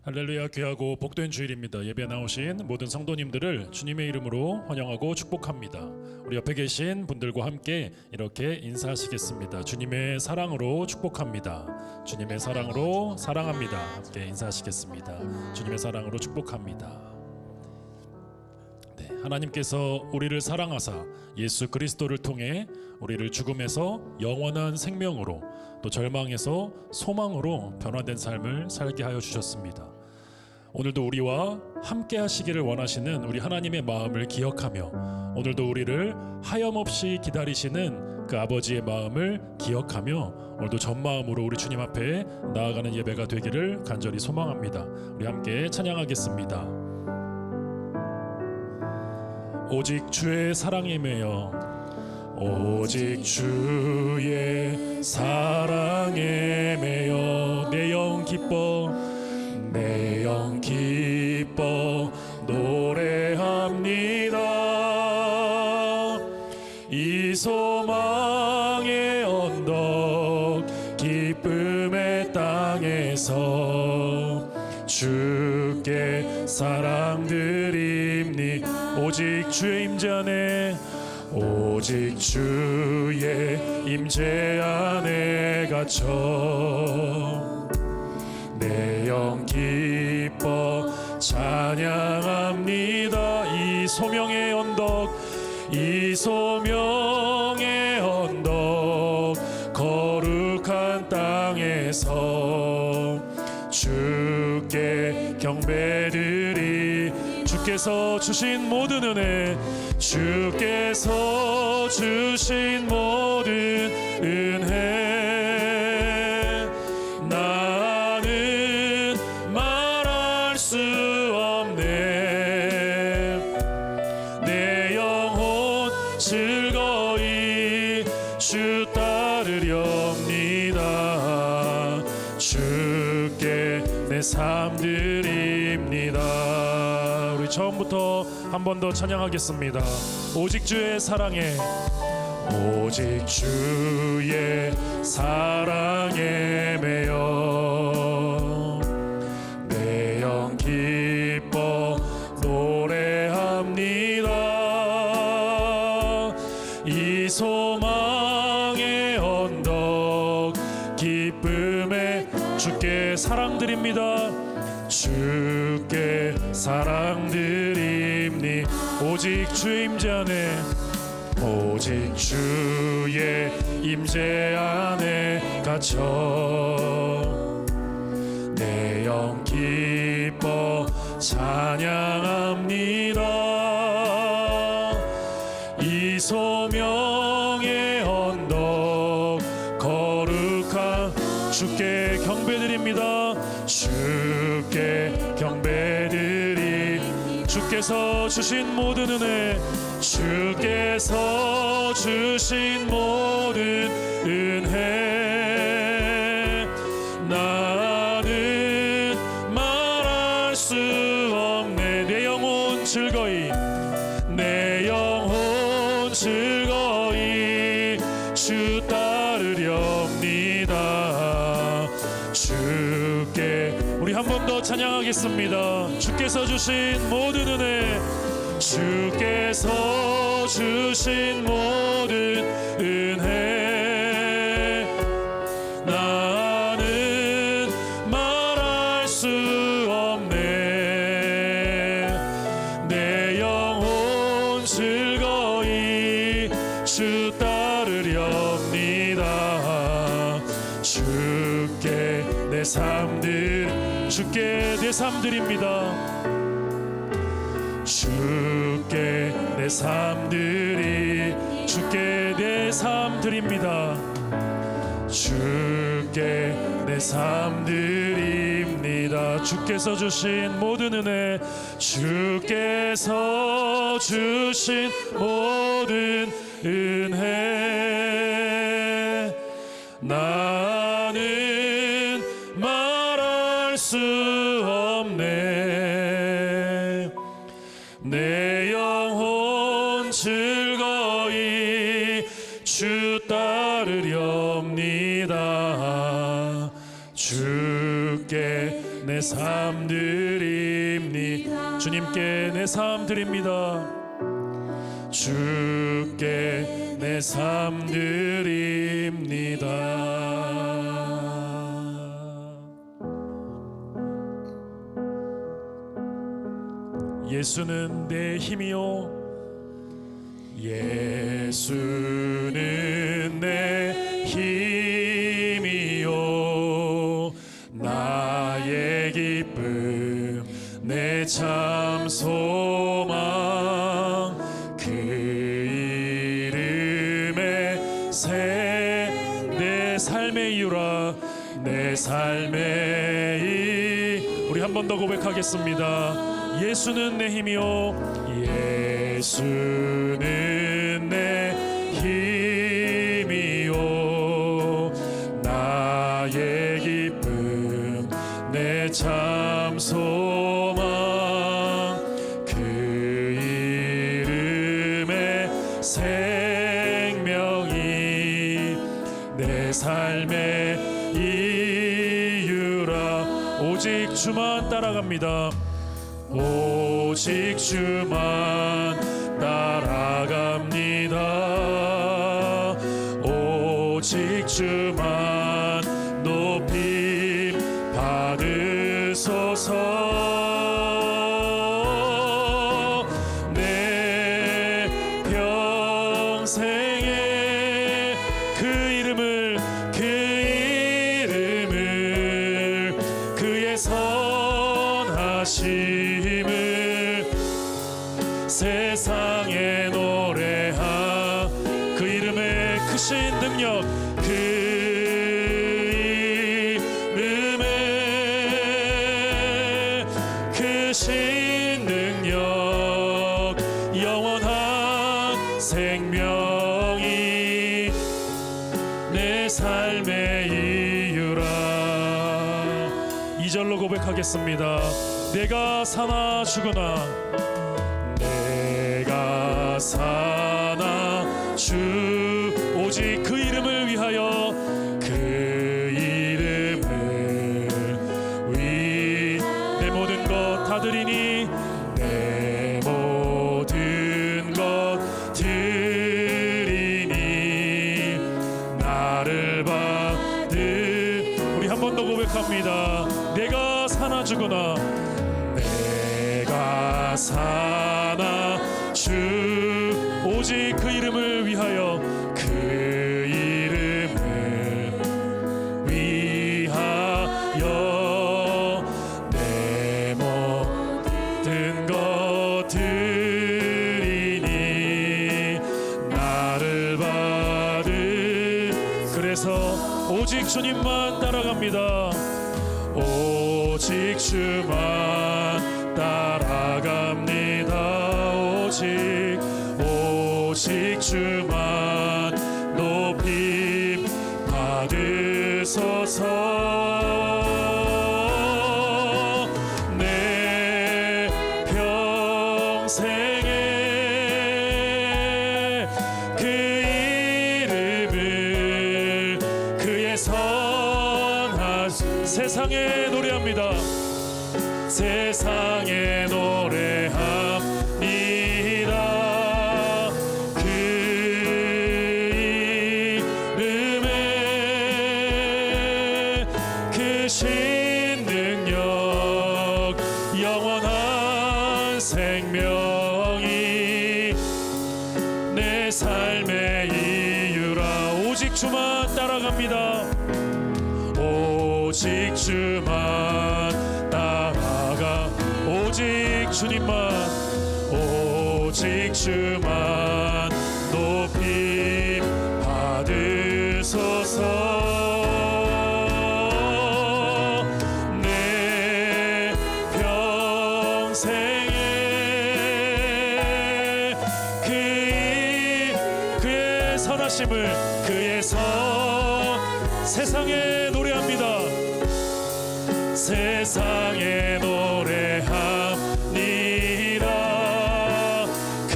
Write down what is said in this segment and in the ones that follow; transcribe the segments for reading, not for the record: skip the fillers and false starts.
할렐루야. 귀하고 복된 주일입니다. 예배 나오신 모든 성도님들을 주님의 이름으로 환영하고 축복합니다. 우리 옆에 계신 분들과 함께 이렇게 인사하시겠습니다. 주님의 사랑으로 축복합니다. 주님의 사랑으로 사랑합니다. 함께 인사하시겠습니다. 주님의 사랑으로 축복합니다. 하나님께서 우리를 사랑하사 예수 그리스도를 통해 우리를 죽음에서 영원한 생명으로 또 절망에서 소망으로 변화된 삶을 살게 하여 주셨습니다. 오늘도 우리와 함께 하시기를 원하시는 우리 하나님의 마음을 기억하며 오늘도 우리를 하염없이 기다리시는 그 아버지의 마음을 기억하며 오늘도 전마음으로 우리 주님 앞에 나아가는 예배가 되기를 간절히 소망합니다. 우리 함께 찬양하겠습니다. 오직 주의 사랑에 매여 오직 주의 사랑에 매여 내 영 기뻐 내 영 기뻐 노래합니다. 이 소망의 언덕 기쁨의 땅에서 주께 사랑드립니 오직 주의 임재 안에 오직 주의 임재 안에 갇혀 내 영 기뻐 찬양합니다. 이 소명의 언덕 이 소명의 언덕 거룩한 땅에서 주께 경배드리 주께서 주신 모든 은혜 주께서 주신 모든 은혜 나는 말할 수 없네. 내 영혼 즐거이 주 따르렵니다. 주께 내 삶 드립니다. 우리 처음부터 한 번 더 찬양하겠습니다. 오직 주의 사랑에 오직 주의 사랑에 매여 내 영 기뻐 노래합니다. 이 소망의 언덕 기쁨의 주께 사랑드립니다. 주께 사랑드립니 오직 주의 임재 안에 오직 주의 임재 안에 갇혀 내 영 기뻐 찬양합니다. 이 소명의 언덕 거룩한 주께 경배드립니다. 주께 경배드리 주께서 주신 모든 은혜 주께서 주신 모든 은혜 나는 말할 수 없네. 내 영혼 즐거이 내 영혼 즐거이 주 따르렵니다. 주께 우리 한 번 더 찬양하겠습니다. 주께서 주신 모든 은혜 주께서 주신 모든 은혜 나는 말할 수 없네. 내 영혼 즐거이 주 따르렵니다. 주께 내 삶들 주께 내 삶들입니다. 주께 내 삶들이 주께 내 삶들입니다. 주께 내 삶들입니다. 주께서 주신 모든 은혜 주께서 주신 모든 은혜 나는 말할 수 없네. 내 영혼 즐거이 주 따르렵니다. 주께 내 내 삶 드립니다. 주님께 내 삶 드립니다. 주께 내 삶 드립니다. 예수는 내 힘이요, 예수는 내 힘이요, 나의 기쁨, 내 참 소망, 그 이름에 내 삶의 이유라, 내 삶의 이. 우리 한 번 더 고백하겠습니다. 예수는 내 힘이요, 예수는 내 힘이요, 나의 기쁨, 내 참 소망, 그 이름의 생명이 내 삶의 이유라. 오직 주만 따라갑니다. 오직 주만 따라갑니다. 오직 주만 높임 받으소서. 내 평생에 그 이름을 그의 선하심을 세상에 노래하. 그 이름의 크신 능력, 그 이름의 크신 능력, 영원한 생명이 내 삶의 이유라. 2절로 고백하겠습니다. 내가 사나 죽으나, 내가 사나 오직 그 이름을 위하여, 그 이름을 내 모든 것 다 드리니, 내 모든 것 드리니, 나를 받은. 우리 한 번 더 고백합니다. 내가 사나 죽으나, 내가 사나 오직 그 이름을 위하여, 그 이름을 위하여, 내 모든 것 드리니, 나를 받은. 그래서 오직 주님만 따라갑니다. 오직 주만 따라갑니다. 오직 주만 높임 받으소서. 내 평생에 그 이름을 그의 선하심. 세상에 노래합니다. 세상에 노래합니다. 그 이름의 크신 능력, 영원한 생명이 내 삶의 이유라. 오직 주만 따라갑니다. 오직 주만 따라가. 오직 주님만, 오직 주만 높임 받으소서. 내 평생에 그의 선하심을, 그의 세상에 노래합니다. 세상에 노래합니다. 그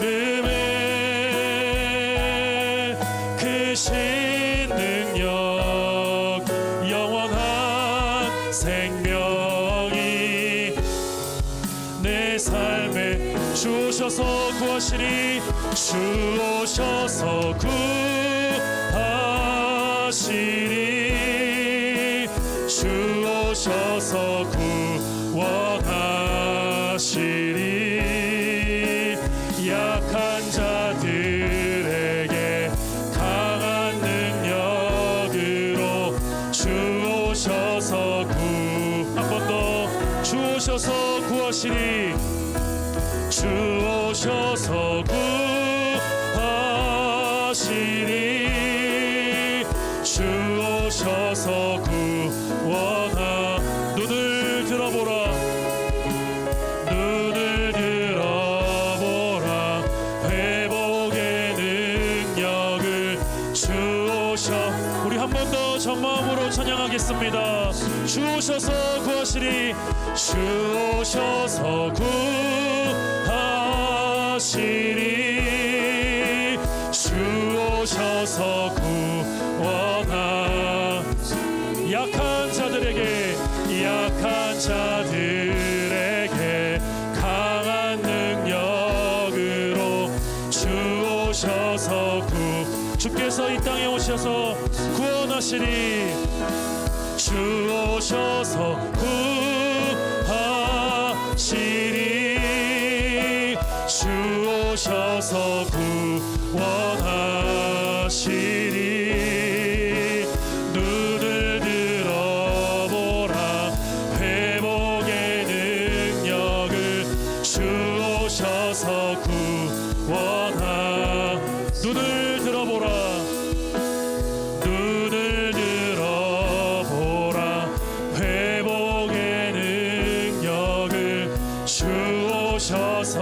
이름의 크신 능력, 영원 생명이 내 삶에 주 오셔서 구하시리. 주 오셔서 구하시리. 주 오셔서 구원하시리. 약한 자들에게 강한 능력으로 주 오셔서 한 번 더 주 오셔서 구하시리. 주 오셔서 구하시리. 주 오셔서 구원하. 눈을 들어보라. 눈을 들어보라. 회복의 능력을 주 오셔. 우리 한 번 더 정마음으로 찬양하겠습니다. 주 오셔서 구하시리. 주 오셔서 구하시리. 주 오셔서 구원하. 약한 자들에게 강한 능력으로 주 오셔서 주께서 이 땅에 오셔서 구원하시리. 주 오셔서 구하시리. 주 오셔서 구원하시리. 눈을 들어보라. 회복의 능력을 주 오셔서 구원하. 눈을 들어보라. 눈을 들어보라. 회복의 능력을 주 오셔서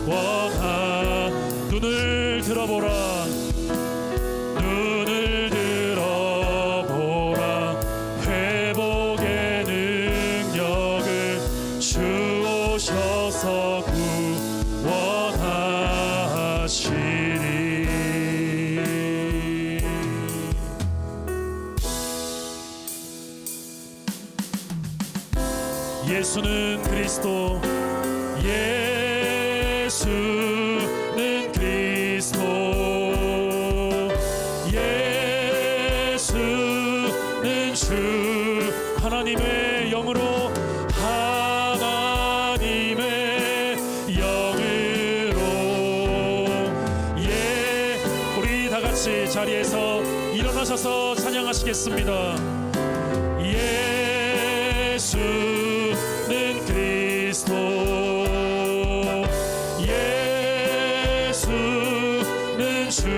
구원하. 눈을 들어보라. 눈을 들어보라. 회복의 능력을 주 오셔서 구원하시리. 예수는 그리스도. 예수는 그리스도. 예수는 주. 하나님의 영으로. 하나님의 영으로. 우리 다 같이 자리에서 일어나셔서 찬양하시겠습니다. 예수는 그리스도. 예수는 주.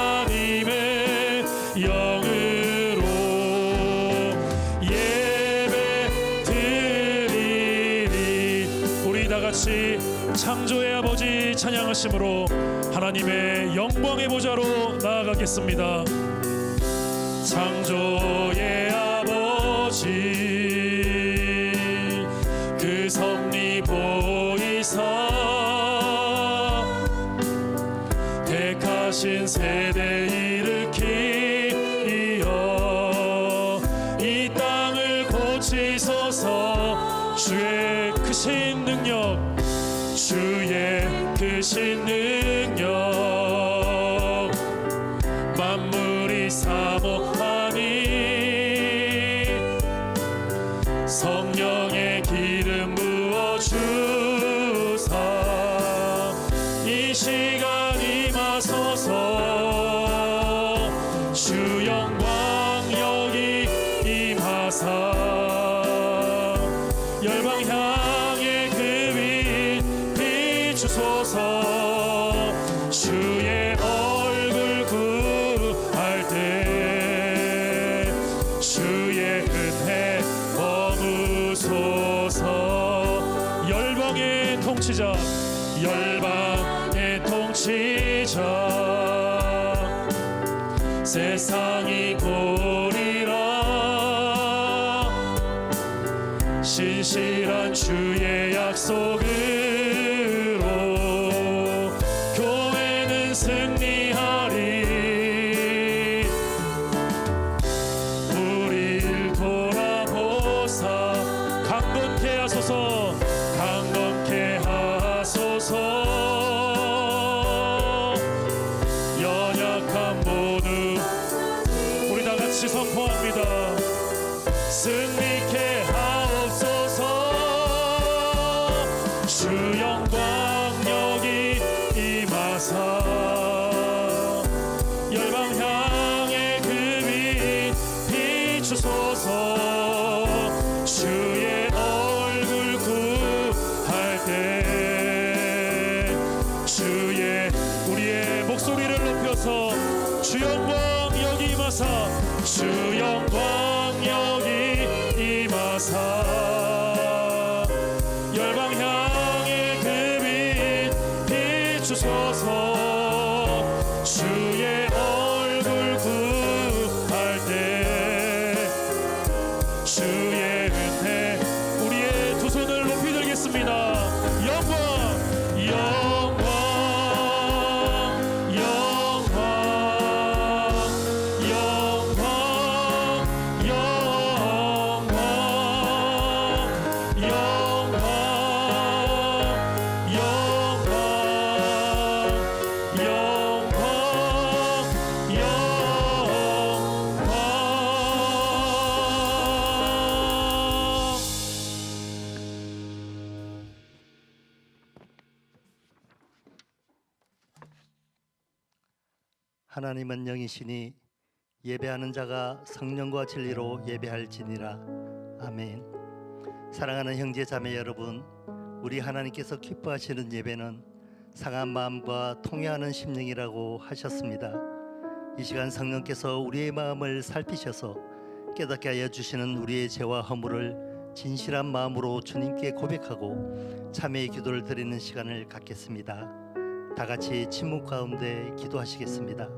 하나님의 영으로 예배드리리. 우리 다 같이 창조의 아버지 찬양하심으로 하나님의 영광의 보좌로 나아가겠습니다. 창조의 아버지 그 섭리 보이사 택하신 세대 일으키어 이 땅을 고치소서. 주의 크신 능력. 주의 크신 능력. 만물이 사모하니 성령의 기름 부어주사 이 시간 임하소서. 주 영광 여기 임하사 열방 향해 그 빛 비추소서. 주의 얼굴 구할 때 주의 은혜 머무소서. 열방의 통치자. 열방의 통치자. 세상이 보리라. 신실한 주의 약속으로 교회는 승리하리. 같이 선포합니다. 승리케 하옵소서. 주 영광 여기 임하사 열방 향해 그 빛 비추소서. 주의 얼굴 구할 때 주의 우리의 목소리를 높여서 주 영광 여기 임하사 주 영광 여기 임하사 열방 향해 그 빛 비추소서. 주의 얼굴 구할 때 주의 은혜 우리의 두 손을 높이 들겠습니다. 영광 영광 영광 영광 영광 영광 하나님은 영이시니 예배하는 자가 성령과 진리로 예배할지니라. 아멘. 사랑하는 형제 자매 여러분, 우리 하나님께서 기뻐하시는 예배는 상한 마음과 통회하는 심령이라고 하셨습니다. 이 시간 성령께서 우리의 마음을 살피셔서 깨닫게 하여 주시는 우리의 죄와 허물을 진실한 마음으로 주님께 고백하고 참회의 기도를 드리는 시간을 갖겠습니다. 다 같이 침묵 가운데 기도하시겠습니다.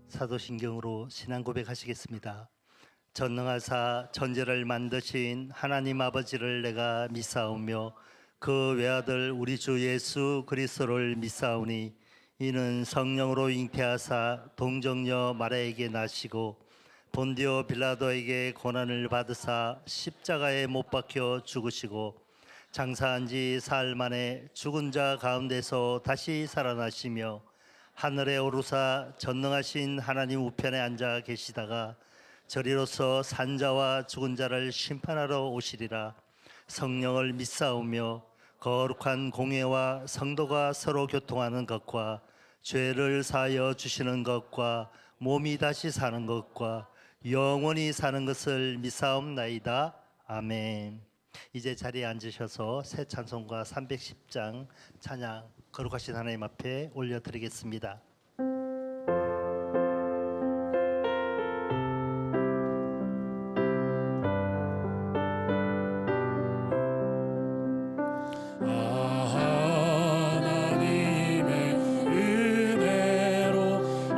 사도신경으로 신앙 고백하시겠습니다. 전능하사 천지를 만드신 하나님 아버지를 내가 믿사오며 그 외아들 우리 주 예수 그리스도를 믿사오니 이는 성령으로 잉태하사 동정녀 마리아에게 나시고 본디오 빌라도에게 고난을 받으사 십자가에 못 박혀 죽으시고 장사한 지 사흘 만에 죽은 자 가운데서 다시 살아나시며 하늘에 오르사 전능하신 하나님 우편에 앉아 계시다가 저리로서 산자와 죽은 자를 심판하러 오시리라. 성령을 믿사오며 거룩한 공예와 성도가 서로 교통하는 것과 죄를 사하여 주시는 것과 몸이 다시 사는 것과 영원히 사는 것을 믿사옵나이다. 아멘. 이제 자리에 앉으셔서 새 찬송가 310장 찬양 거룩하신 하나님 앞에 올려드리겠습니다. 하나님의 은혜로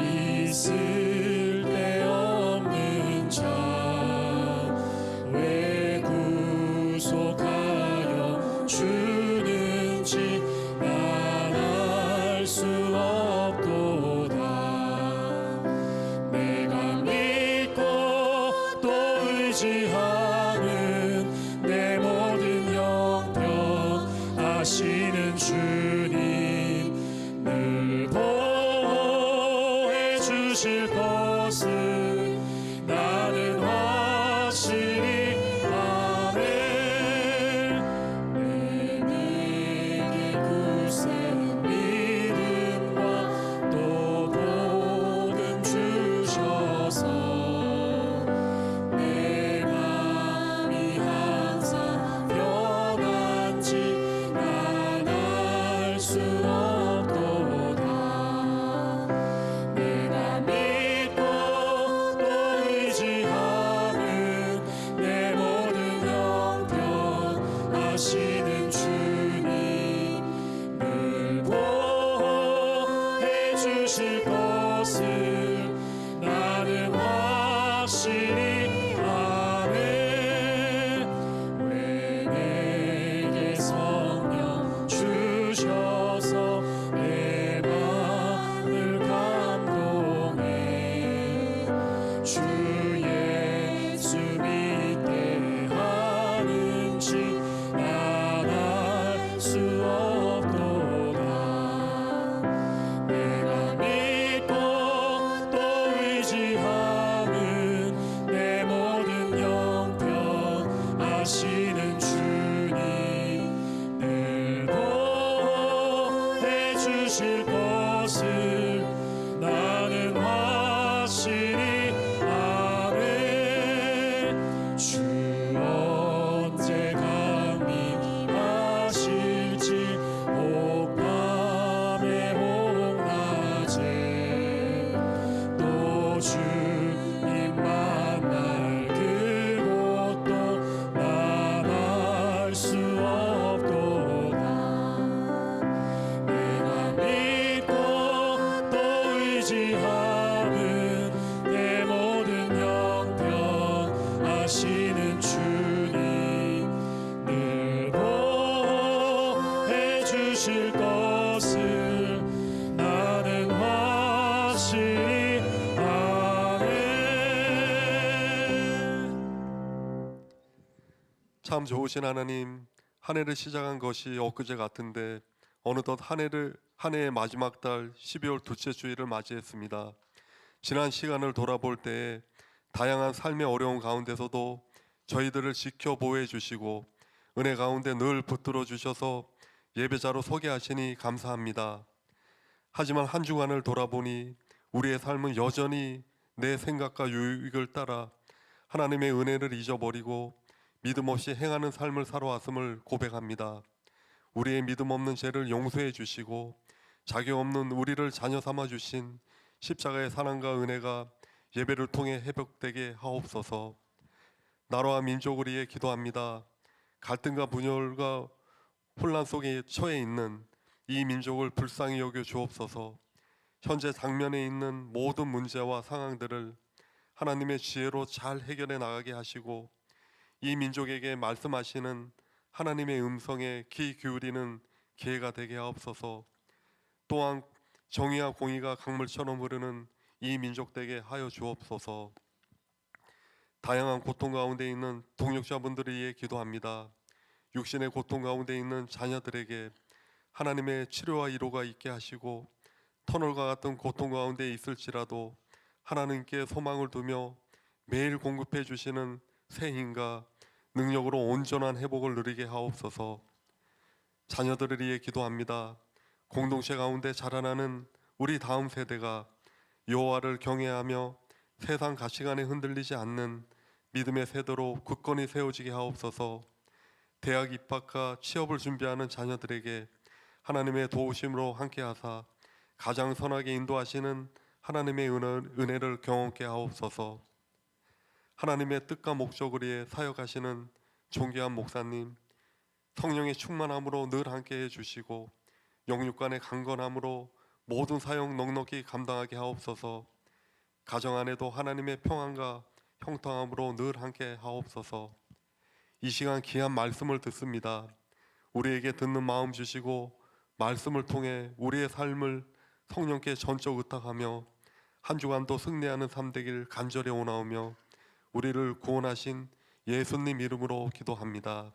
있을 데 없는 자 왜 구속하여 주는지 난 알 수 없도다. 내가 믿고 또 의지하는 내 모든 형편 아시는 주님 늘 보호해 주실 것을 나는 확실히 아네. 내게 굳센 믿음과 또 복음 주셔서 내 맘이 항상 변한지 난 알 수 없도다. 내가 믿고 주 예수 믿게 하는지 난 알 수 없도다. 내가 믿고 또 의지하는 내 모든 형편 아시는 주님 늘 보호해 주실 것을 나는 확실히 아네. 주 언제 강림하실지 혹밤에 혹낮에 또 주님 만날 그곳도 난 알 수 없도다. 내가 믿고 또 의지하는 내 모든 형편 아시는 주님 늘 보호해 주실 것을 나는 확실히 아네. 참 좋으신 하나님, 한 해를 시작한 것이 엊그제 같은데 어느덧 한 해의 마지막 달 12월 둘째 주일을 맞이했습니다. 지난 시간을 돌아볼 때에 다양한 삶의 어려움 가운데서도 저희들을 지켜 보호해 주시고 은혜 가운데 늘 붙들어 주셔서 예배자로 서게 하시니 감사합니다. 하지만 한 주간을 돌아보니 우리의 삶은 여전히 내 생각과 유익을 따라 하나님의 은혜를 잊어버리고 믿음 없이 행하는 삶을 살아왔음을 고백합니다. 우리의 믿음 없는 죄를 용서해 주시고 자격 없는 우리를 자녀 삼아 주신 십자가의 사랑과 은혜가 예배를 통해 회복되게 하옵소서. 나라와 민족을 위해 기도합니다. 갈등과 분열과 혼란 속에 처해 있는 이 민족을 불쌍히 여겨 주옵소서. 현재 당면에 있는 모든 문제와 상황들을 하나님의 지혜로 잘 해결해 나가게 하시고 이 민족에게 말씀하시는 하나님의 음성에 귀 기울이는 기회가 되게 하옵소서. 또한 정의와 공의가 강물처럼 흐르는 이 민족 되게 하여 주옵소서. 다양한 고통 가운데 있는 동역자분들을 위해 기도합니다. 육신의 고통 가운데 있는 자녀들에게 하나님의 치료와 위로가 있게 하시고 터널과 같은 고통 가운데 있을지라도 하나님께 소망을 두며 매일 공급해 주시는 새 힘과 능력으로 온전한 회복을 누리게 하옵소서. 자녀들을 위해 기도합니다. 공동체 가운데 자라나는 우리 다음 세대가 여호와를 경외하며 세상 가치관에 흔들리지 않는 믿음의 세대로 굳건히 세워지게 하옵소서. 대학 입학과 취업을 준비하는 자녀들에게 하나님의 도우심으로 함께하사 가장 선하게 인도하시는 하나님의 은혜를 경험케 하옵소서. 하나님의 뜻과 목적을 위해 사역하시는 존귀한 목사님, 성령의 충만함으로 늘 함께 해주시고 영육간의 강건함으로 모든 사역 넉넉히 감당하게 하옵소서. 가정 안에도 하나님의 평안과 형통함으로 늘 함께 하옵소서. 이 시간 귀한 말씀을 듣습니다. 우리에게 듣는 마음 주시고 말씀을 통해 우리의 삶을 성령께 전적 의탁하며 한 주간도 승리하는 삶 되길 간절히 원하오며 우리를 구원하신 예수님 이름으로 기도합니다.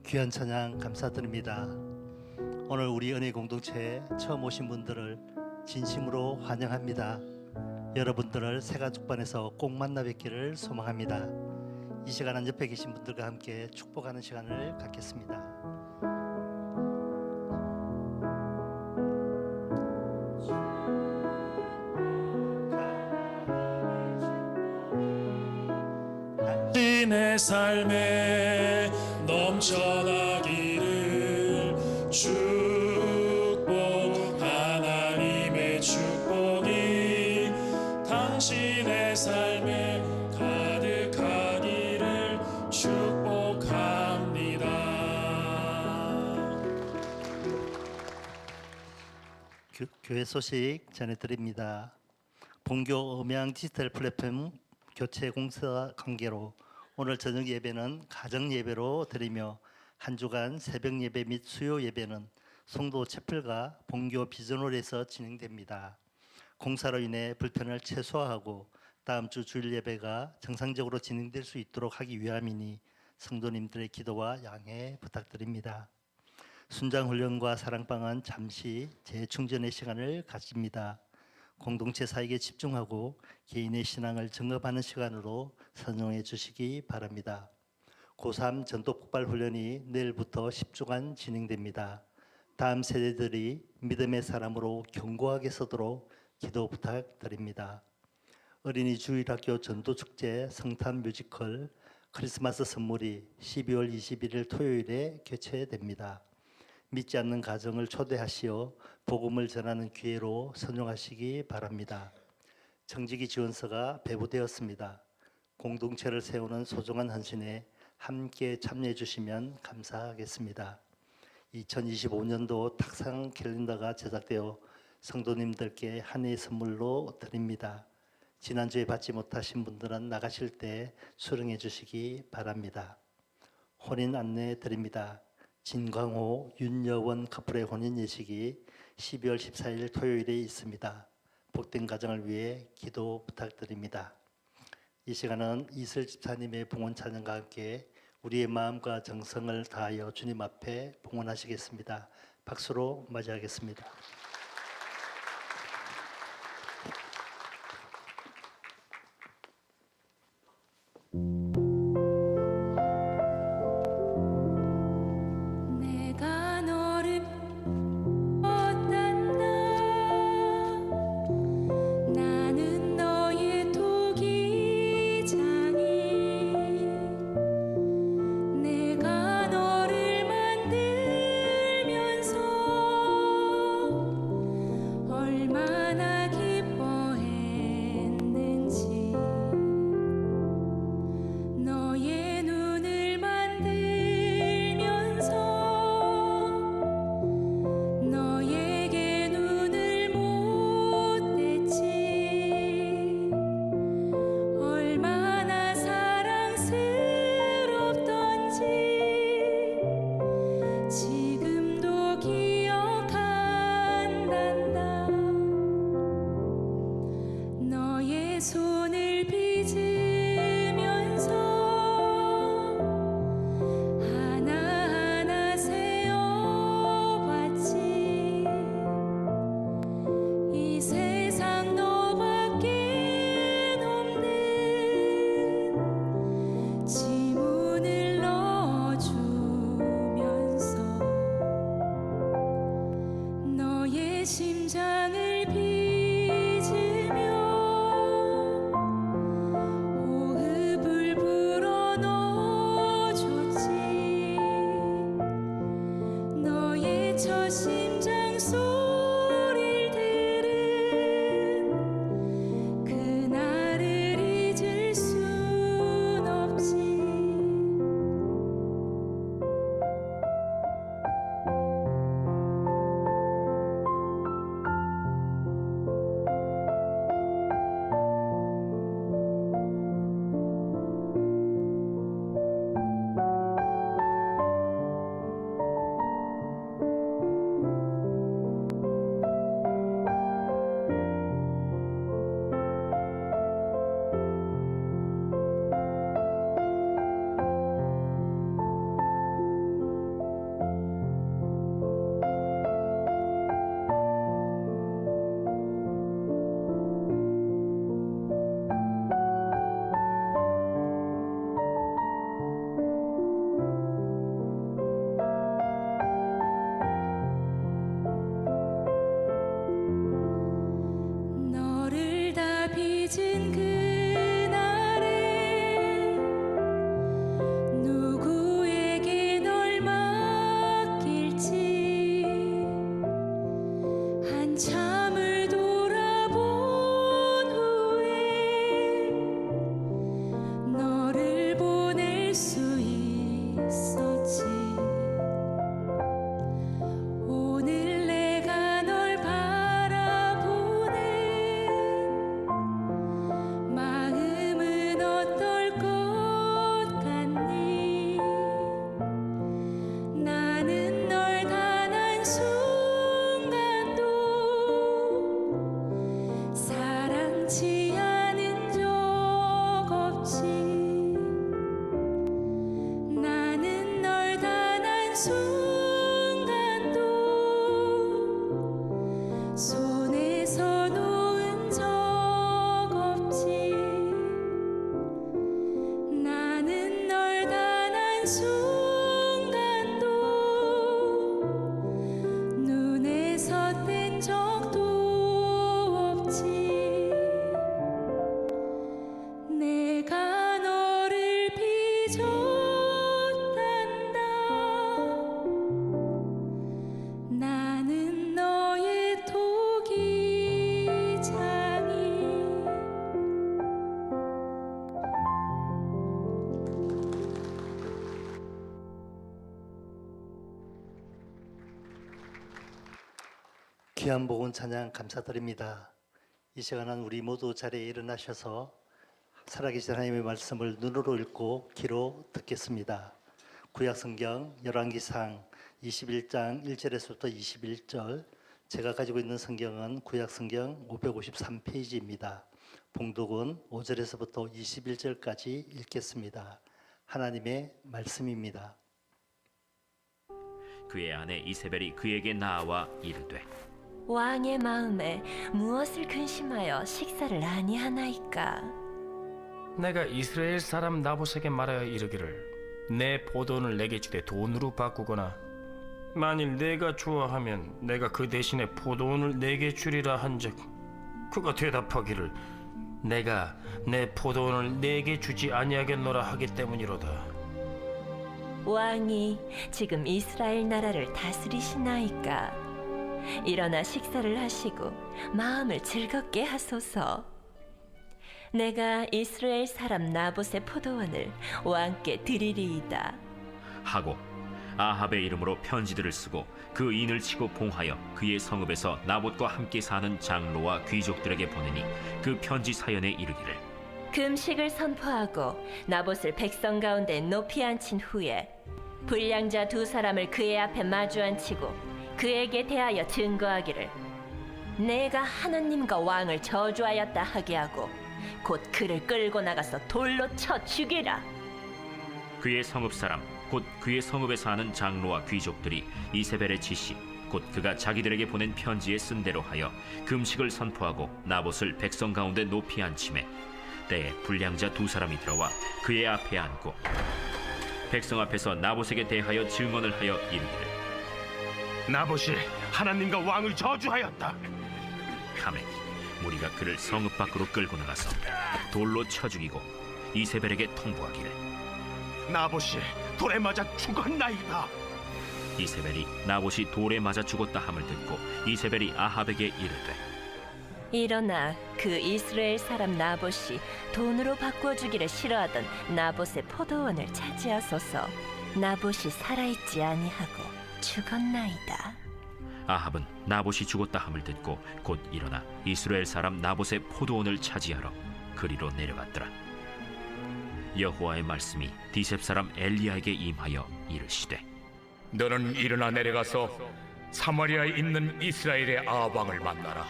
귀한 찬양 감사드립니다. 오늘 우리 은혜 공동체에 처음 오신 분들을 진심으로 환영합니다. 여러분들을 새가족반에서 꼭 만나 뵙기를 소망합니다. 이 시간은 옆에 계신 분들과 함께 축복하는 시간을 갖겠습니다. 당신의 삶에 넘쳐나기를 축복, 하나님의 축복이 당신의 삶에 가득하기를 축복합니다. 교회 소식 전해드립니다. 본교 음향 디지털 플랫폼 교체 공사 관계로 오늘 저녁 예배는 가정 예배로 드리며 한 주간 새벽 예배 및 수요 예배는 송도 채플과 본교 비전홀에서 진행됩니다. 공사로 인해 불편을 최소화하고 다음 주 주일 예배가 정상적으로 진행될 수 있도록 하기 위함이니 성도님들의 기도와 양해 부탁드립니다. 순장훈련과 사랑방은 잠시 재충전의 시간을 가집니다. 공동체 사역에 집중하고 개인의 신앙을 점검하는 시간으로 선용해 주시기 바랍니다. 고3 전도폭발 훈련이 내일부터 10주간 진행됩니다. 다음 세대들이 믿음의 사람으로 견고하게 서도록 기도 부탁드립니다. 어린이 주일학교 전도축제 성탄 뮤지컬 크리스마스 선물이 12월 21일 토요일에 개최됩니다. 믿지 않는 가정을 초대하시어 복음을 전하는 기회로 선용하시기 바랍니다. 정직이 지원서가 배부되었습니다. 공동체를 세우는 소중한 헌신에 함께 참여해 주시면 감사하겠습니다. 2025년도 탁상 캘린더가 제작되어 성도님들께 한 해의 선물로 드립니다. 지난주에 받지 못하신 분들은 나가실 때 수령해 주시기 바랍니다. 혼인 안내 드립니다. 진광호, 윤여원 커플의 혼인 예식이 12월 14일 토요일에 있습니다. 복된 가정을 위해 기도 부탁드립니다. 이 시간은 이슬 집사님의 봉헌 찬양과 함께 우리의 마음과 정성을 다하여 주님 앞에 봉헌하시겠습니다. 박수로 맞이하겠습니다. 내가 너를 못한다. 나는 너의 토기장이. 내가 너를 만들면서 잊은 그날에 누구에게 널 맡길지 한참을 돌아본 후에 너를 보낼 수 있었지. 오늘 내가 널 바라보는 마음은 어떨 것 같니? 나는 널 단 한순간도 사랑치 않은 적 없지. 나는 널 단 한순간도 손에서 놓은 적 없지. 나는 널 단 한순간도 눈에서 뗀 적도 없지. 내가 너를 빚었단다. 나는 너의 토기장이. 귀한 복은 찬양 감사드립니다. 이 시간은 우리 모두 자리에 일어나셔서 살아계신 하나님의 말씀을 눈으로 읽고 귀로 듣겠습니다. 구약성경 열왕기상 21장 1절에서부터 21절, 제가 가지고 있는 성경은 구약성경 553페이지입니다. 봉독은 5절에서부터 21절까지 읽겠습니다. 하나님의 말씀입니다. 그의 아내 이세벨이 그에게 나와 이르되 왕의 마음에 무엇을 근심하여 식사를 아니하나이까? 내가 이스라엘 사람 나봇에게 말하여 이르기를 내 포도원을 내게 주되 돈으로 바꾸거나 만일 내가 좋아하면 내가 그 대신에 포도원을 내게 주리라 한즉 그가 대답하기를 내가 내 포도원을 내게 주지 아니하겠노라 하기 때문이로다. 왕이 지금 이스라엘 나라를 다스리시나이까? 일어나 식사를 하시고 마음을 즐겁게 하소서. 내가 이스라엘 사람 나봇의 포도원을 왕께 드리리이다. 하고 아합의 이름으로 편지들을 쓰고 그 인을 치고 봉하여 그의 성읍에서 나봇과 함께 사는 장로와 귀족들에게 보내니 그 편지 사연에 이르기를 금식을 선포하고 나봇을 백성 가운데 높이 앉힌 후에 불량자 두 사람을 그의 앞에 마주 앉히고 그에게 대하여 증거하기를 내가 하느님과 왕을 저주하였다 하게 하고 곧 그를 끌고 나가서 돌로 쳐 죽이라. 그의 성읍 사람 곧 그의 성읍에 사는 장로와 귀족들이 이세벨의 지시 곧 그가 자기들에게 보낸 편지에 쓴 대로 하여 금식을 선포하고 나봇을 백성 가운데 높이 앉히매 때에 불량자 두 사람이 들어와 그의 앞에 앉고 백성 앞에서 나봇에게 대하여 증언을 하여 이르기를 나봇이 하나님과 왕을 저주하였다. 하매 무리가 그를 성읍 밖으로 끌고 나가서 돌로 쳐 죽이고 이세벨에게 통보하기를 나봇이 돌에 맞아 죽었나이다. 이세벨이 나봇이 돌에 맞아 죽었다 함을 듣고 이세벨이 아합에게 이르되 일어나 그 이스라엘 사람 나봇이 돈으로 바꿔주기를 싫어하던 나봇의 포도원을 차지하소서. 나봇이 살아있지 아니하고 죽었나이다. 아합은 나봇이 죽었다 함을 듣고 곧 일어나 이스라엘 사람 나봇의 포도원을 차지하러 그리로 내려갔더라. 여호와의 말씀이 디셉 사람 엘리야에게 임하여 이르시되 너는 일어나 내려가서 사마리아에 있는 이스라엘의 아합 왕을 만나라.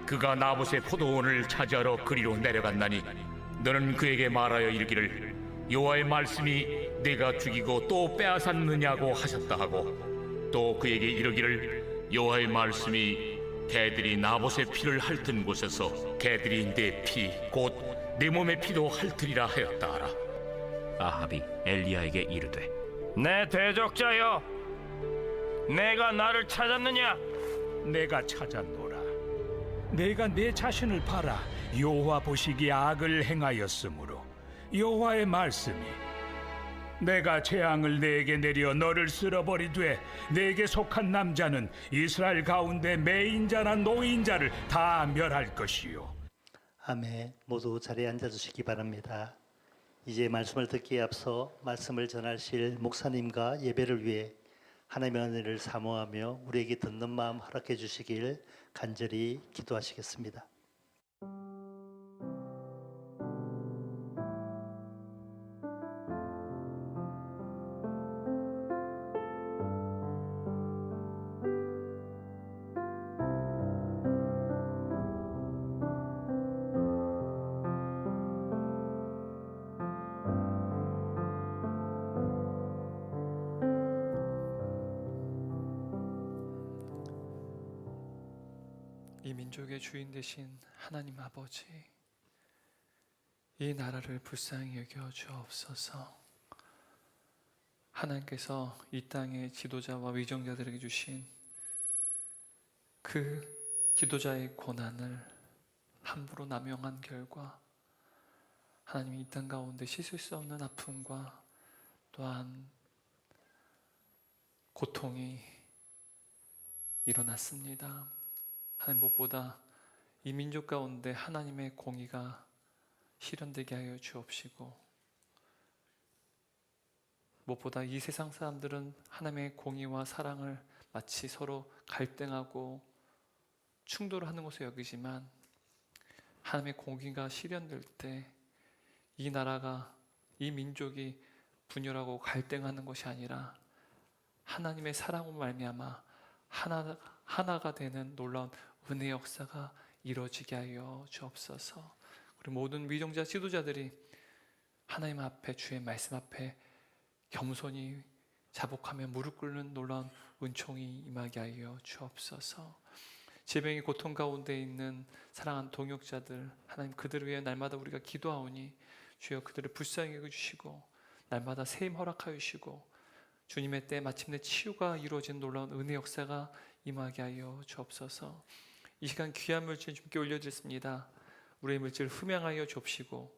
그가 나봇의 포도원을 차지하러 그리로 내려갔나니 너는 그에게 말하여 이르기를 여호와의 말씀이 내가 죽이고 또 빼앗았느냐고 하셨다 하고 또 그에게 이르기를 여호와의 말씀이 개들이 나봇의 피를 핥은 곳에서 개들이 내 피 곧 내 몸의 피도 핥으리라 하였다 하라. 아합이 엘리야에게 이르되 내 대적자여, 내가 나를 찾았느냐? 내가 찾았노라. 내가 내 자신을 봐라. 여호와 보시기에 악을 행하였으므로 여호와의 말씀이 내가 재앙을 내게 내려 너를 쓸어버리되 내게 속한 남자는 이스라엘 가운데 매인자나 노인자를 다 멸할 것이요. 아멘. 모두 자리에 앉아주시기 바랍니다. 이제 말씀을 듣기에 앞서 말씀을 전하실 목사님과 예배를 위해 하나님의 은혜를 사모하며 우리에게 듣는 마음 허락해 주시길 간절히 기도하시겠습니다. 이 민족의 주인 되신 하나님 아버지, 이 나라를 불쌍히 여겨 주옵소서. 하나님께서 이 땅의 지도자와 위정자들에게 주신 그 지도자의 고난을 함부로 남용한 결과 하나님이 이 땅 가운데 씻을 수 없는 아픔과 또한 고통이 일어났습니다. 하나님, 무엇보다 이 민족 가운데 하나님의 공의가 실현되게 하여 주옵시고, 무엇보다 이 세상 사람들은 하나님의 공의와 사랑을 마치 서로 갈등하고 충돌하는 것으로 여기지만, 하나님의 공의가 실현될 때 이 나라가, 이 민족이 분열하고 갈등하는 것이 아니라 하나님의 사랑으로 말미암아 하나가 되는 놀라운 은혜의 역사가 이루어지게 하여 주옵소서. 우리 모든 위정자 지도자들이 하나님 앞에, 주의 말씀 앞에 겸손히 자복하며 무릎 꿇는 놀라운 은총이 임하게 하여 주옵소서. 질병의 고통 가운데 있는 사랑하는 동역자들, 하나님 그들을 위해 날마다 우리가 기도하오니 주여 그들을 불쌍히 여겨주시고 날마다 세임 허락하여 주시고 주님의 때 마침내 치유가 이루어진 놀라운 은혜 역사가 임하게 하여 주옵소서. 이 시간 귀한 물질 주님께 올려드렸습니다. 우리의 물질을 흠양하여 주옵시고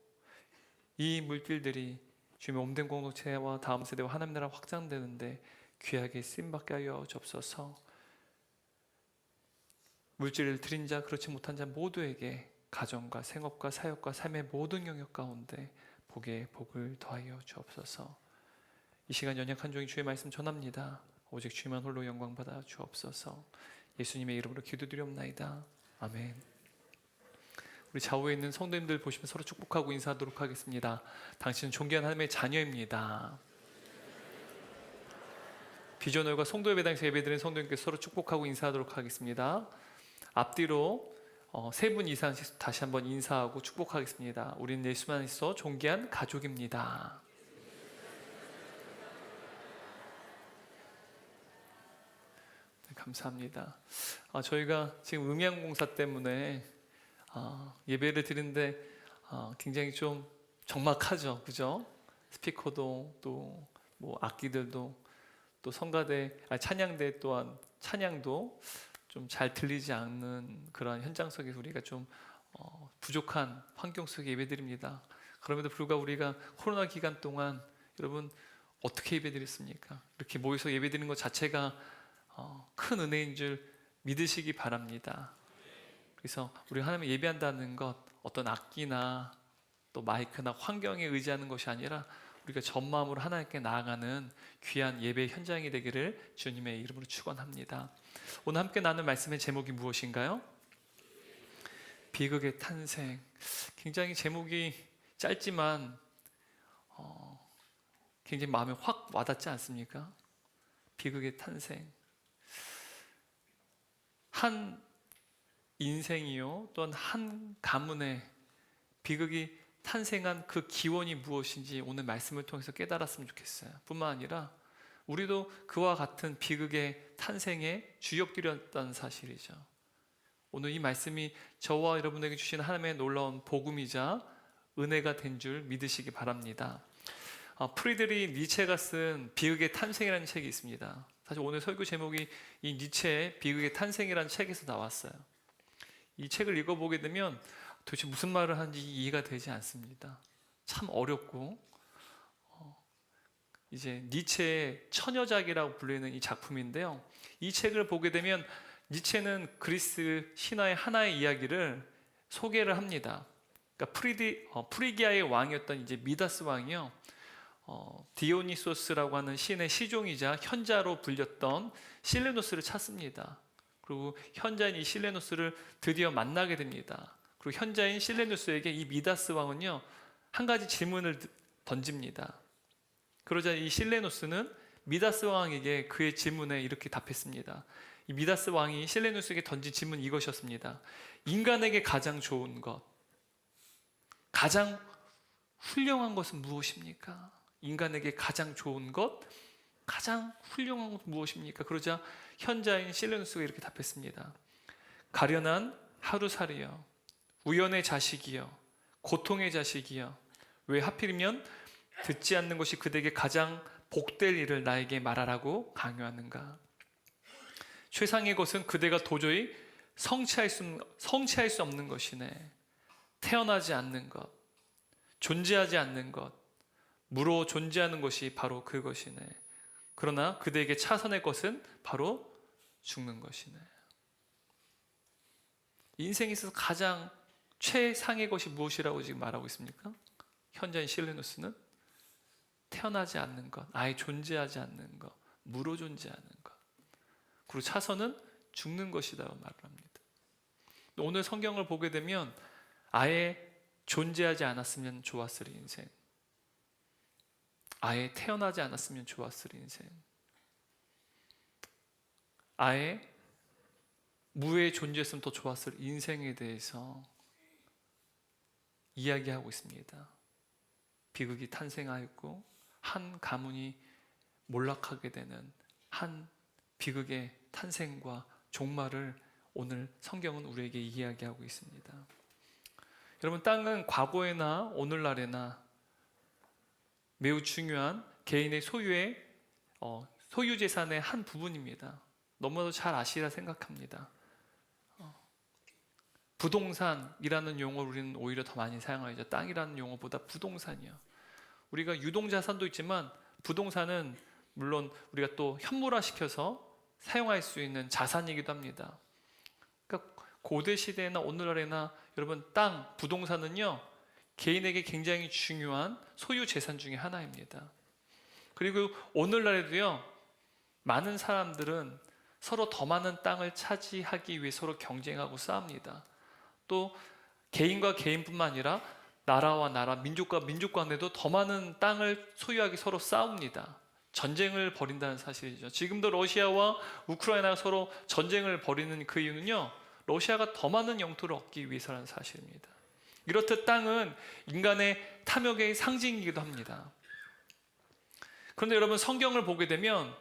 이 물질들이 주님의 몸된 공동체와 다음 세대와 하나님 나라 확장되는데 귀하게 쓰임받게 하여 주옵소서. 물질을 드린 자 그렇지 못한 자 모두에게 가정과 생업과 사역과 삶의 모든 영역 가운데 복에 복을 더하여 주옵소서. 이 시간 연약한 종이 주의 말씀 전합니다. 오직 주만 홀로 영광 받아 주옵소서. 예수님의 이름으로 기도드리옵나이다. 아멘. 우리 좌우에 있는 성도님들 보시면 서로 축복하고 인사하도록 하겠습니다. 당신은 존귀한 하나님의 자녀입니다. 비전월과 성도 예배당에서 예배드리는 성도님께 서로 축복하고 인사하도록 하겠습니다. 앞뒤로 세 분 이상씩 다시 한번 인사하고 축복하겠습니다. 우리는 예수 안에서 존귀한 가족입니다. 네, 감사합니다. 저희가 지금 음향공사 때문에 예배를 드리는데 굉장히 좀 적막하죠, 그죠? 스피커도 또 뭐 악기들도 또 성가대, 찬양대 또한 찬양도 좀 잘 들리지 않는 그런 현장 속에서 우리가 좀 부족한 환경 속에 예배드립니다. 그럼에도 불구하고 우리가 코로나 기간 동안 여러분 어떻게 예배드렸습니까? 이렇게 모여서 예배드리는 것 자체가 큰 은혜인 줄 믿으시기 바랍니다. 그래서 우리가 하나님을 예배한다는 것 어떤 악기나 또 마이크나 환경에 의지하는 것이 아니라 우리가 전마음으로 하나님께 나아가는 귀한 예배 현장이 되기를 주님의 이름으로 축원합니다. 오늘 함께 나눌 말씀의 제목이 무엇인가요? 비극의 탄생. 굉장히 제목이 짧지만 굉장히 마음에 확 와닿지 않습니까? 비극의 탄생. 한 인생이요 또한 한 가문의 비극이 탄생한 그 기원이 무엇인지 오늘 말씀을 통해서 깨달았으면 좋겠어요. 뿐만 아니라 우리도 그와 같은 비극의 탄생의 주역들이었다는 사실이죠. 오늘 이 말씀이 저와 여러분에게 주신 하나님의 놀라운 복음이자 은혜가 된 줄 믿으시기 바랍니다. 프리드리 니체가 쓴 비극의 탄생이라는 책이 있습니다. 사실 오늘 설교 제목이 이 니체의 비극의 탄생이라는 책에서 나왔어요. 이 책을 읽어보게 되면 도대체 무슨 말을 하는지 이해가 되지 않습니다. 참 어렵고 이제 니체의 처녀작이라고 불리는 이 작품인데요. 이 책을 보게 되면 니체는 그리스 신화의 하나의 이야기를 소개를 합니다. 그러니까 프리기아의 왕이었던 이제 미다스 왕이요. 디오니소스라고 하는 신의 시종이자 현자로 불렸던 실레노스를 찾습니다. 그리고 현자인 이 실레노스를 드디어 만나게 됩니다. 그리고 현자인 실레노스에게 이 미다스 왕은요, 한 가지 질문을 던집니다. 그러자 이 실레노스는 미다스 왕에게 그의 질문에 이렇게 답했습니다. 이 미다스 왕이 실레노스에게 던진 질문이 이것이었습니다. 인간에게 가장 좋은 것, 가장 훌륭한 것은 무엇입니까? 인간에게 가장 좋은 것, 가장 훌륭한 것은 무엇입니까? 그러자 현자인 실레노스가 이렇게 답했습니다. 가련한 하루살이여, 우연의 자식이여, 고통의 자식이여, 왜 하필이면 듣지 않는 것이 그대에게 가장 복될 일을 나에게 말하라고 강요하는가? 최상의 것은 그대가 도저히 성취할 수 없는 것이네. 태어나지 않는 것, 존재하지 않는 것, 무로 존재하는 것이 바로 그것이네. 그러나 그대에게 차선의 것은 바로 죽는 것이네. 인생에 있어서 가장 최상의 것이 무엇이라고 지금 말하고 있습니까? 현자인 실레노스는 태어나지 않는 것, 아예 존재하지 않는 것, 무로 존재하는 것, 그리고 차선은 죽는 것이라고 말을 합니다. 오늘 성경을 보게 되면 아예 존재하지 않았으면 좋았을 인생, 아예 태어나지 않았으면 좋았을 인생, 아예 무의 존재했으면 더 좋았을 인생에 대해서 이야기하고 있습니다. 비극이 탄생하였고 한 가문이 몰락하게 되는 한 비극의 탄생과 종말을 오늘 성경은 우리에게 이야기하고 있습니다. 여러분, 땅은 과거에나 오늘날에나 매우 중요한 개인의 소유 재산의 한 부분입니다. 너무나도 잘 아시리라 생각합니다. 부동산이라는 용어를 우리는 오히려 더 많이 사용하죠. 땅이라는 용어보다 부동산이요. 우리가 유동자산도 있지만 부동산은 물론 우리가 또 현물화시켜서 사용할 수 있는 자산이기도 합니다. 그러니까 고대 시대나 오늘날에나 여러분, 땅, 부동산은요, 개인에게 굉장히 중요한 소유 재산 중에 하나입니다. 그리고 오늘날에도요, 많은 사람들은 서로 더 많은 땅을 차지하기 위해 서로 경쟁하고 싸웁니다. 또 개인과 개인뿐만 아니라 나라와 나라, 민족과 민족 간에도 더 많은 땅을 소유하기 서로 싸웁니다. 전쟁을 벌인다는 사실이죠. 지금도 러시아와 우크라이나가 서로 전쟁을 벌이는 그 이유는요, 러시아가 더 많은 영토를 얻기 위해서라는 사실입니다. 이렇듯 땅은 인간의 탐욕의 상징이기도 합니다. 그런데 여러분, 성경을 보게 되면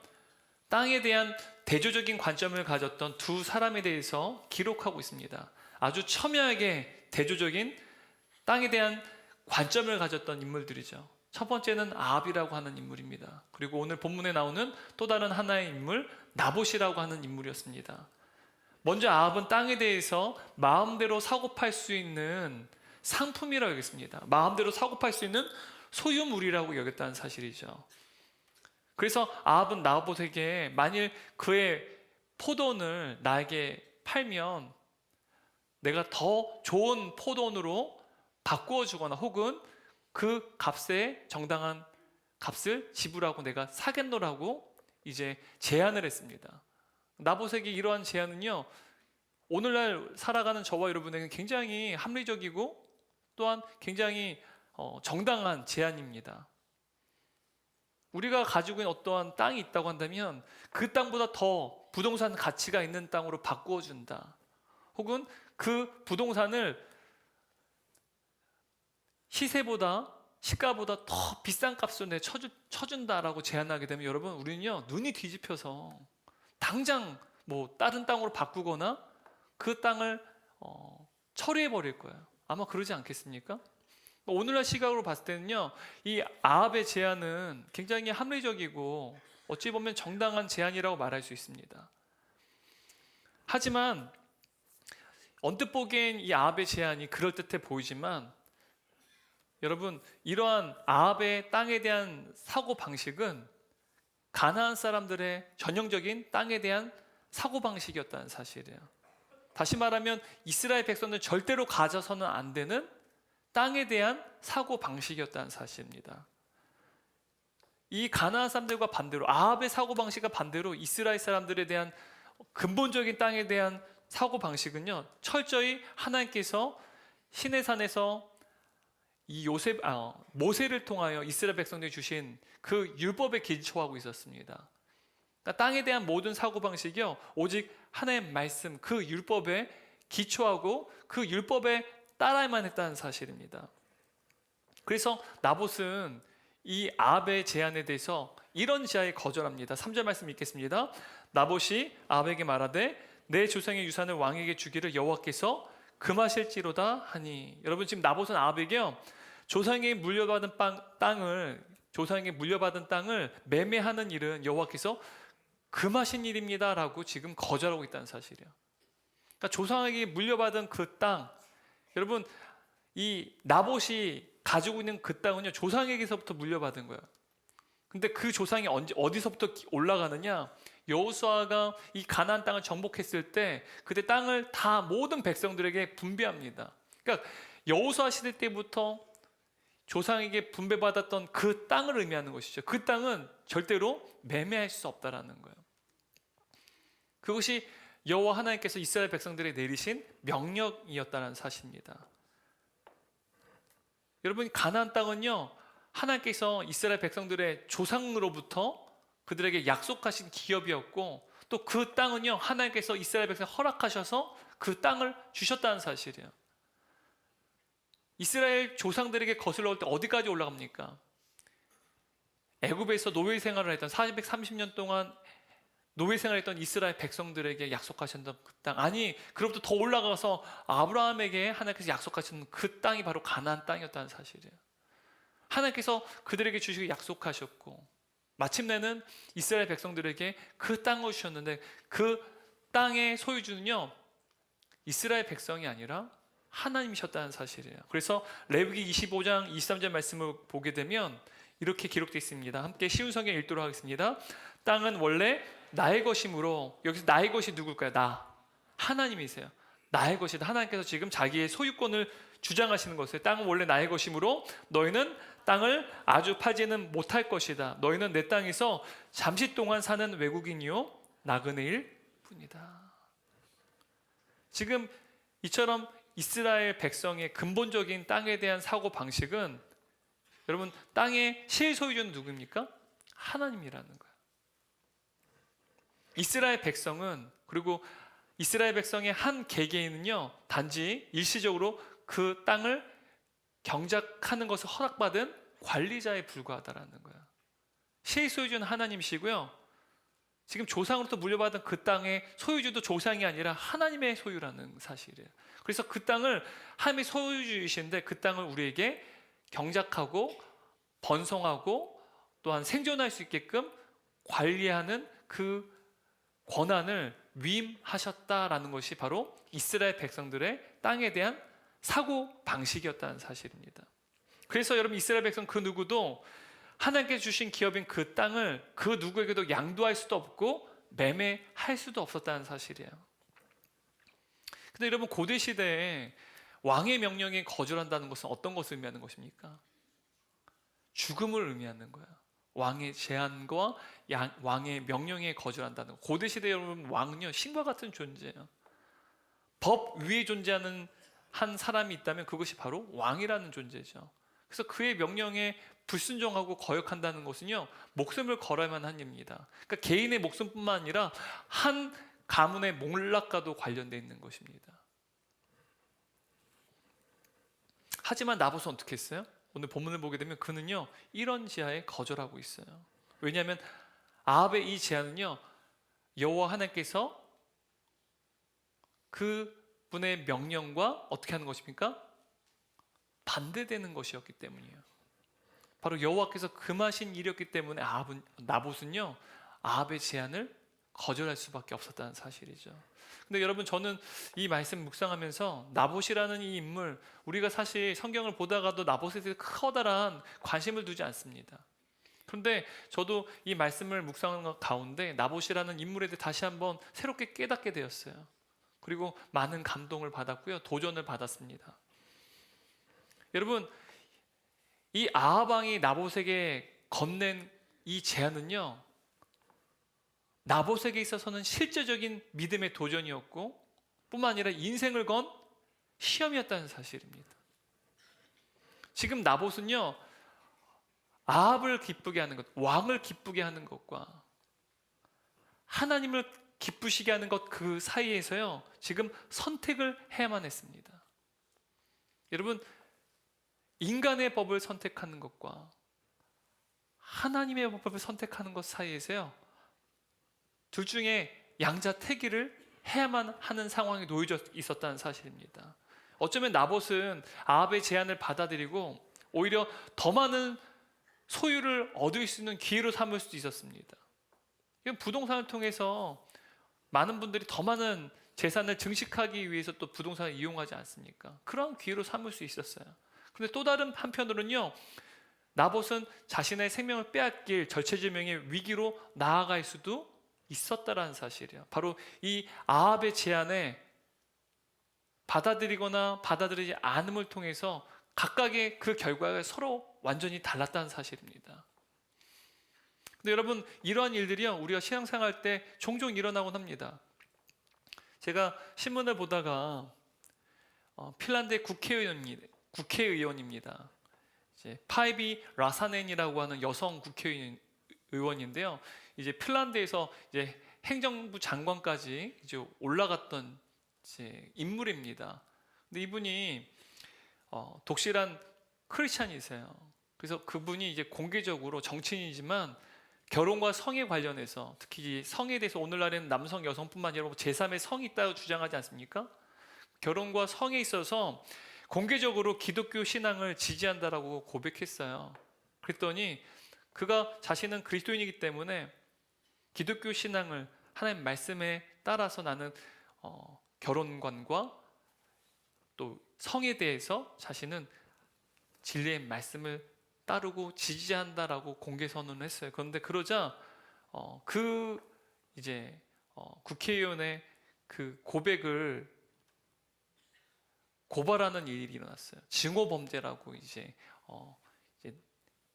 땅에 대한 대조적인 관점을 가졌던 두 사람에 대해서 기록하고 있습니다. 아주 첨예하게 대조적인 땅에 대한 관점을 가졌던 인물들이죠. 첫 번째는 아합이라고 하는 인물입니다. 그리고 오늘 본문에 나오는 또 다른 하나의 인물, 나봇이라고 하는 인물이었습니다. 먼저 아합은 땅에 대해서 마음대로 사고팔 수 있는 상품이라고 여겼습니다. 마음대로 사고팔 수 있는 소유물이라고 여겼다는 사실이죠. 그래서 아합은 나봇에게 만일 그의 포도원을 나에게 팔면 내가 더 좋은 포도원으로 바꾸어 주거나 혹은 그 값에 정당한 값을 지불하고 내가 사겠노라고 이제 제안을 했습니다. 나봇에게 이러한 제안은요, 오늘날 살아가는 저와 여러분에게는 굉장히 합리적이고 또한 굉장히 정당한 제안입니다. 우리가 가지고 있는 어떠한 땅이 있다고 한다면 그 땅보다 더 부동산 가치가 있는 땅으로 바꾸어 준다. 혹은 그 부동산을 시세보다 시가보다 더 비싼 값으로 내 쳐준다라고 제안하게 되면 여러분, 우리는요, 눈이 뒤집혀서 당장 뭐 다른 땅으로 바꾸거나 그 땅을 처리해 버릴 거예요. 아마 그러지 않겠습니까? 오늘날 시각으로 봤을 때는요, 이 아합의 제안은 굉장히 합리적이고 어찌 보면 정당한 제안이라고 말할 수 있습니다. 하지만 언뜻 보기엔 이 아합의 제안이 그럴듯해 보이지만 여러분, 이러한 아합의 땅에 대한 사고 방식은 가나안 사람들의 전형적인 땅에 대한 사고 방식이었다는 사실이에요. 다시 말하면 이스라엘 백성들은 절대로 가져서는 안 되는 땅에 대한 사고 방식이었다는 사실입니다. 이 가나안 사람들과 반대로, 아합의 사고 방식과 반대로 이스라엘 사람들에 대한 근본적인 땅에 대한 사고 방식은요, 철저히 하나님께서 시내산에서 이 모세를 통하여 이스라엘 백성들이 주신 그 율법에 기초하고 있었습니다. 그러니까 땅에 대한 모든 사고 방식이요, 오직 하나님의 말씀, 그 율법에 기초하고 그 율법에 따라야만 했다는 사실입니다. 그래서 나봇은 이 아합의 제안에 대해서 이런 지하에 거절합니다. 3절 말씀 읽겠습니다. 나봇이 아합에게 말하되 내 조상의 유산을 왕에게 주기를 여호와께서 금하실지로다 하니. 여러분, 지금 나봇은 아합에게요, 조상에게 물려받은 땅을 매매하는 일은 여호와께서 금하신 일입니다라고 지금 거절하고 있다는 사실이에요. 그러니까 조상에게 물려받은 그 땅, 여러분, 이 나봇이 가지고 있는 그 땅은요, 조상에게서부터 물려받은 거예요. 근데 그 조상이 어디서부터 올라가느냐? 여호수아가 이 가나안 땅을 정복했을 때 그때 땅을 다 모든 백성들에게 분배합니다. 그러니까 여호수아 시대 때부터 조상에게 분배받았던 그 땅을 의미하는 것이죠. 그 땅은 절대로 매매할 수 없다라는 거예요. 그것이 여호와 하나님께서 이스라엘 백성들에 내리신 명령이었다는 사실입니다. 여러분, 가나안 땅은요, 하나님께서 이스라엘 백성들의 조상으로부터 그들에게 약속하신 기업이었고, 또 그 땅은요, 하나님께서 이스라엘 백성에 허락하셔서 그 땅을 주셨다는 사실이에요. 이스라엘 조상들에게 거슬러 올 때 어디까지 올라갑니까? 애굽에서 노예 생활을 했던 430년 동안 노예 생활했던 이스라엘 백성들에게 약속하셨던 그 땅, 아니 그로부터 더 올라가서 아브라함에게 하나님께서 약속하신 그 땅이 바로 가나안 땅이었다는 사실이에요. 하나님께서 그들에게 주시고 약속하셨고, 마침내는 이스라엘 백성들에게 그 땅을 주셨는데 그 땅의 소유주는요, 이스라엘 백성이 아니라 하나님이셨다는 사실이에요. 그래서 레위기 25장 23절 말씀을 보게 되면 이렇게 기록되어 있습니다. 함께 쉬운 성경 읽도록 하겠습니다. 땅은 원래 나의 것이므로, 여기서 나의 것이 누굴까요? 나, 하나님이세요. 나의 것이다. 하나님께서 지금 자기의 소유권을 주장하시는 것이에요. 땅은 원래 나의 것이므로 너희는 땅을 아주 팔지는 못할 것이다. 너희는 내 땅에서 잠시 동안 사는 외국인이요 나그네일 뿐이다. 지금 이처럼 이스라엘 백성의 근본적인 땅에 대한 사고 방식은, 여러분, 땅의 실소유주는 누구입니까? 하나님이라는 거예요. 이스라엘 백성은, 그리고 이스라엘 백성의 한 개개인은요, 단지 일시적으로 그 땅을 경작하는 것을 허락받은 관리자에 불과하다라는 거예요. 실소유주는 하나님이시고요, 지금 조상으로부터 물려받은 그 땅의 소유주도 조상이 아니라 하나님의 소유라는 사실이에요. 그래서 그 땅을 하나님의 소유주이신데 그 땅을 우리에게 경작하고 번성하고 또한 생존할 수 있게끔 관리하는 그 권한을 위임하셨다라는 것이 바로 이스라엘 백성들의 땅에 대한 사고 방식이었다는 사실입니다. 그래서 여러분, 이스라엘 백성 그 누구도 하나님께 주신 기업인 그 땅을 그 누구에게도 양도할 수도 없고 매매할 수도 없었다는 사실이에요. 근데 여러분, 고대 시대에 왕의 명령에 거절한다는 것은 어떤 것을 의미하는 것입니까? 죽음을 의미하는 거예요. 왕의 제안과 왕의 명령에 거절한다는 거. 고대 시대 여러분, 왕은요, 신과 같은 존재예요. 법 위에 존재하는 한 사람이 있다면 그것이 바로 왕이라는 존재죠. 그래서 그의 명령에 불순종하고 거역한다는 것은요, 목숨을 걸어야만 한 일입니다. 그러니까 개인의 목숨뿐만 아니라 한 가문의 몰락과도 관련되어 있는 것입니다. 하지만 나봇은 어떻게 했어요? 오늘 본문을 보게 되면 그는요, 이런 제안에 거절하고 있어요. 왜냐하면 아합의 이 제안은요, 여호와 하나님께서 그분의 명령과 어떻게 하는 것입니까? 반대되는 것이었기 때문이에요. 바로 여호와께서 금하신 일이었기 때문에 나봇은요, 아합의 제안을 거절할 수밖에 없었다는 사실이죠. 근데 여러분, 저는 이 말씀 묵상하면서 나봇이라는 이 인물, 우리가 사실 성경을 보다가도 나봇에 대해서 커다란 관심을 두지 않습니다. 그런데 저도 이 말씀을 묵상하는 가운데 나봇이라는 인물에 대해 다시 한번 새롭게 깨닫게 되었어요. 그리고 많은 감동을 받았고요, 도전을 받았습니다. 여러분, 이 아합 왕이 나봇에게 건넨 이 제안은요, 나봇에게 있어서는 실제적인 믿음의 도전이었고 뿐만 아니라 인생을 건 시험이었다는 사실입니다. 지금 나봇은요, 아합을 기쁘게 하는 것, 왕을 기쁘게 하는 것과 하나님을 기쁘시게 하는 것, 그 사이에서요 지금 선택을 해야만 했습니다. 여러분, 인간의 법을 선택하는 것과 하나님의 법을 선택하는 것 사이에서요 둘 중에 양자택일을 해야만 하는 상황에 놓여져 있었다는 사실입니다. 어쩌면 나봇은 아합의 제안을 받아들이고 오히려 더 많은 소유를 얻을 수 있는 기회로 삼을 수도 있었습니다. 부동산을 통해서 많은 분들이 더 많은 재산을 증식하기 위해서 또 부동산을 이용하지 않습니까? 그런 기회로 삼을 수 있었어요. 그런데 또 다른 한편으로는요, 나봇은 자신의 생명을 빼앗길 절체절명의 위기로 나아갈 수도 있었다라는 사실이에요. 바로 이 아합의 제안에 받아들이거나 받아들이지 않음을 통해서 각각의 그 결과가 서로 완전히 달랐다는 사실입니다. 근데 여러분, 이러한 일들이요 우리가 신앙생활 때 종종 일어나곤 합니다. 제가 신문을 보다가 핀란드의 국회의원입니다. 이제 파이비 라사넨이라고 하는 여성 국회의원인데요. 이제 핀란드에서 이제 행정부 장관까지 이제 올라갔던 이제 인물입니다. 근데 이분이 독실한 크리스찬이세요. 그래서 그분이 이제 공개적으로 정치인이지만 결혼과 성에 관련해서, 특히 성에 대해서 오늘날에는 남성 여성뿐만 아니라 제3의 성이 있다고 주장하지 않습니까? 결혼과 성에 있어서 공개적으로 기독교 신앙을 지지한다라고 고백했어요. 그랬더니 그가 자신은 그리스도인이기 때문에 기독교 신앙을, 하나님 말씀에 따라서 나는 결혼관과 또 성에 대해서 자신은 진리의 말씀을 따르고 지지한다라고 공개 선언을 했어요. 그런데 그러자 국회의원의 그 고백을 고발하는 일이 일어났어요. 증오 범죄라고 이제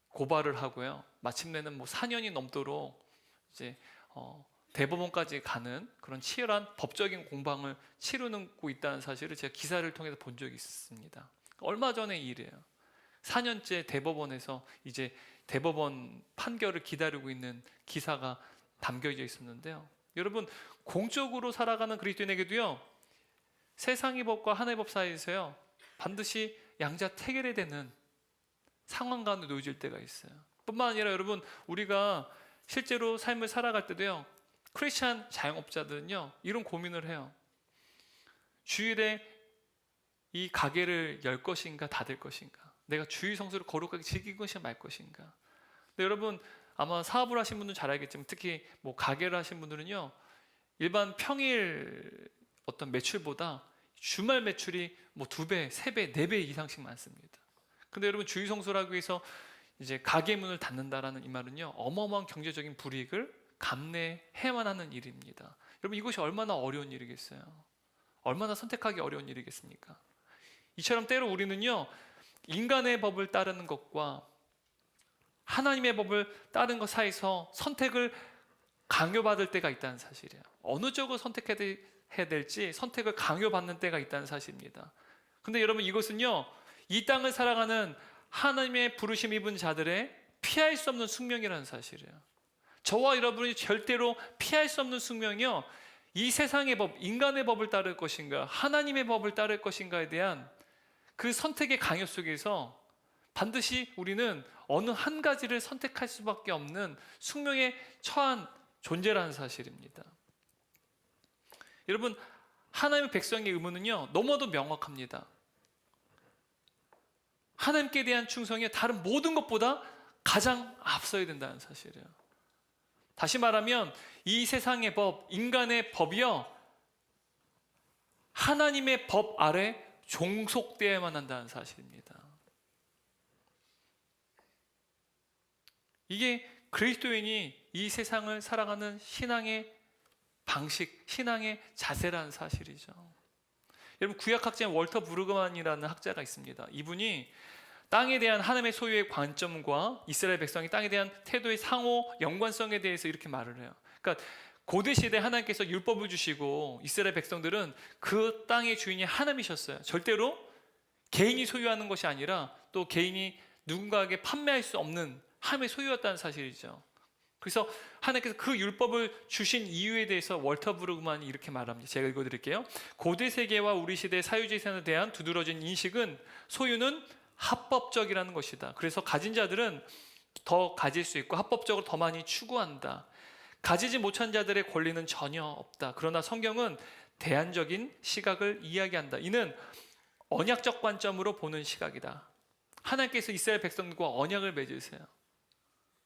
고발을 하고요. 마침내는 4년이 넘도록 이제 대법원까지 가는 그런 치열한 법적인 공방을 치르고 있다는 사실을 제가 기사를 통해서 본 적이 있습니다. 얼마 전의 일이에요. 4년째 대법원에서 이제 대법원 판결을 기다리고 있는 기사가 담겨져 있었는데요. 여러분, 공적으로 살아가는 그리스도인에게도요, 세상의 법과 하나님의 법 사이에서요 반드시 양자택일이 되는 상황 가운데 놓여질 때가 있어요. 뿐만 아니라 여러분, 우리가 실제로 삶을 살아갈 때도요, 크리스찬 자영업자들은요 이런 고민을 해요. 주일에 이 가게를 열 것인가 닫을 것인가, 내가 주일 성수를 거룩하게 즐길 것인가 말 것인가. 근데 여러분, 아마 사업을 하신 분들은 잘 알겠지만 특히 가게를 하신 분들은요, 일반 평일 어떤 매출보다 주말 매출이 2배, 3배, 4배 이상씩 많습니다. 근데 여러분, 주일 성수라고 해서 이제 가게 문을 닫는다라는 이 말은요 어마어마한 경제적인 불이익을 감내해야만 하는 일입니다. 여러분, 이것이 얼마나 어려운 일이겠어요? 얼마나 선택하기 어려운 일이겠습니까? 이처럼 때로 우리는요 인간의 법을 따르는 것과 하나님의 법을 따르는 것 사이에서 선택을 강요받을 때가 있다는 사실이에요. 어느 쪽을 선택해야 될지 선택을 강요받는 때가 있다는 사실입니다. 근데 여러분, 이것은요 이 땅을 살아가는 하나님의 부르심 입은 자들의 피할 수 없는 숙명이라는 사실이에요. 저와 여러분이 절대로 피할 수 없는 숙명이요, 이 세상의 법, 인간의 법을 따를 것인가 하나님의 법을 따를 것인가에 대한 그 선택의 강요 속에서 반드시 우리는 어느 한 가지를 선택할 수밖에 없는 숙명에 처한 존재라는 사실입니다. 여러분, 하나님의 백성의 의무는요 너무도 명확합니다. 하나님께 대한 충성이 다른 모든 것보다 가장 앞서야 된다는 사실이에요. 다시 말하면 이 세상의 법, 인간의 법이요, 하나님의 법 아래 종속되어야만 한다는 사실입니다. 이게 그리스도인이 이 세상을 살아가는 신앙의 방식, 신앙의 자세라는 사실이죠. 여러분, 구약학자인 월터 브루그만이라는 학자가 있습니다. 이분이 땅에 대한 하나님의 소유의 관점과 이스라엘 백성이 땅에 대한 태도의 상호 연관성에 대해서 이렇게 말을 해요. 그러니까 고대 시대 하나님께서 율법을 주시고 이스라엘 백성들은 그 땅의 주인이 하나님이셨어요. 절대로 개인이 소유하는 것이 아니라 또 개인이 누군가에게 판매할 수 없는 하나님의 소유였다는 사실이죠. 그래서 하나님께서 그 율법을 주신 이유에 대해서 월터 브루그만이 이렇게 말합니다. 제가 읽어드릴게요. 고대 세계와 우리 시대의 사유재산에 대한 두드러진 인식은 소유는 합법적이라는 것이다. 그래서 가진 자들은 더 가질 수 있고 합법적으로 더 많이 추구한다. 가지지 못한 자들의 권리는 전혀 없다. 그러나 성경은 대안적인 시각을 이야기한다. 이는 언약적 관점으로 보는 시각이다. 하나님께서 이스라엘 백성들과 언약을 맺으세요.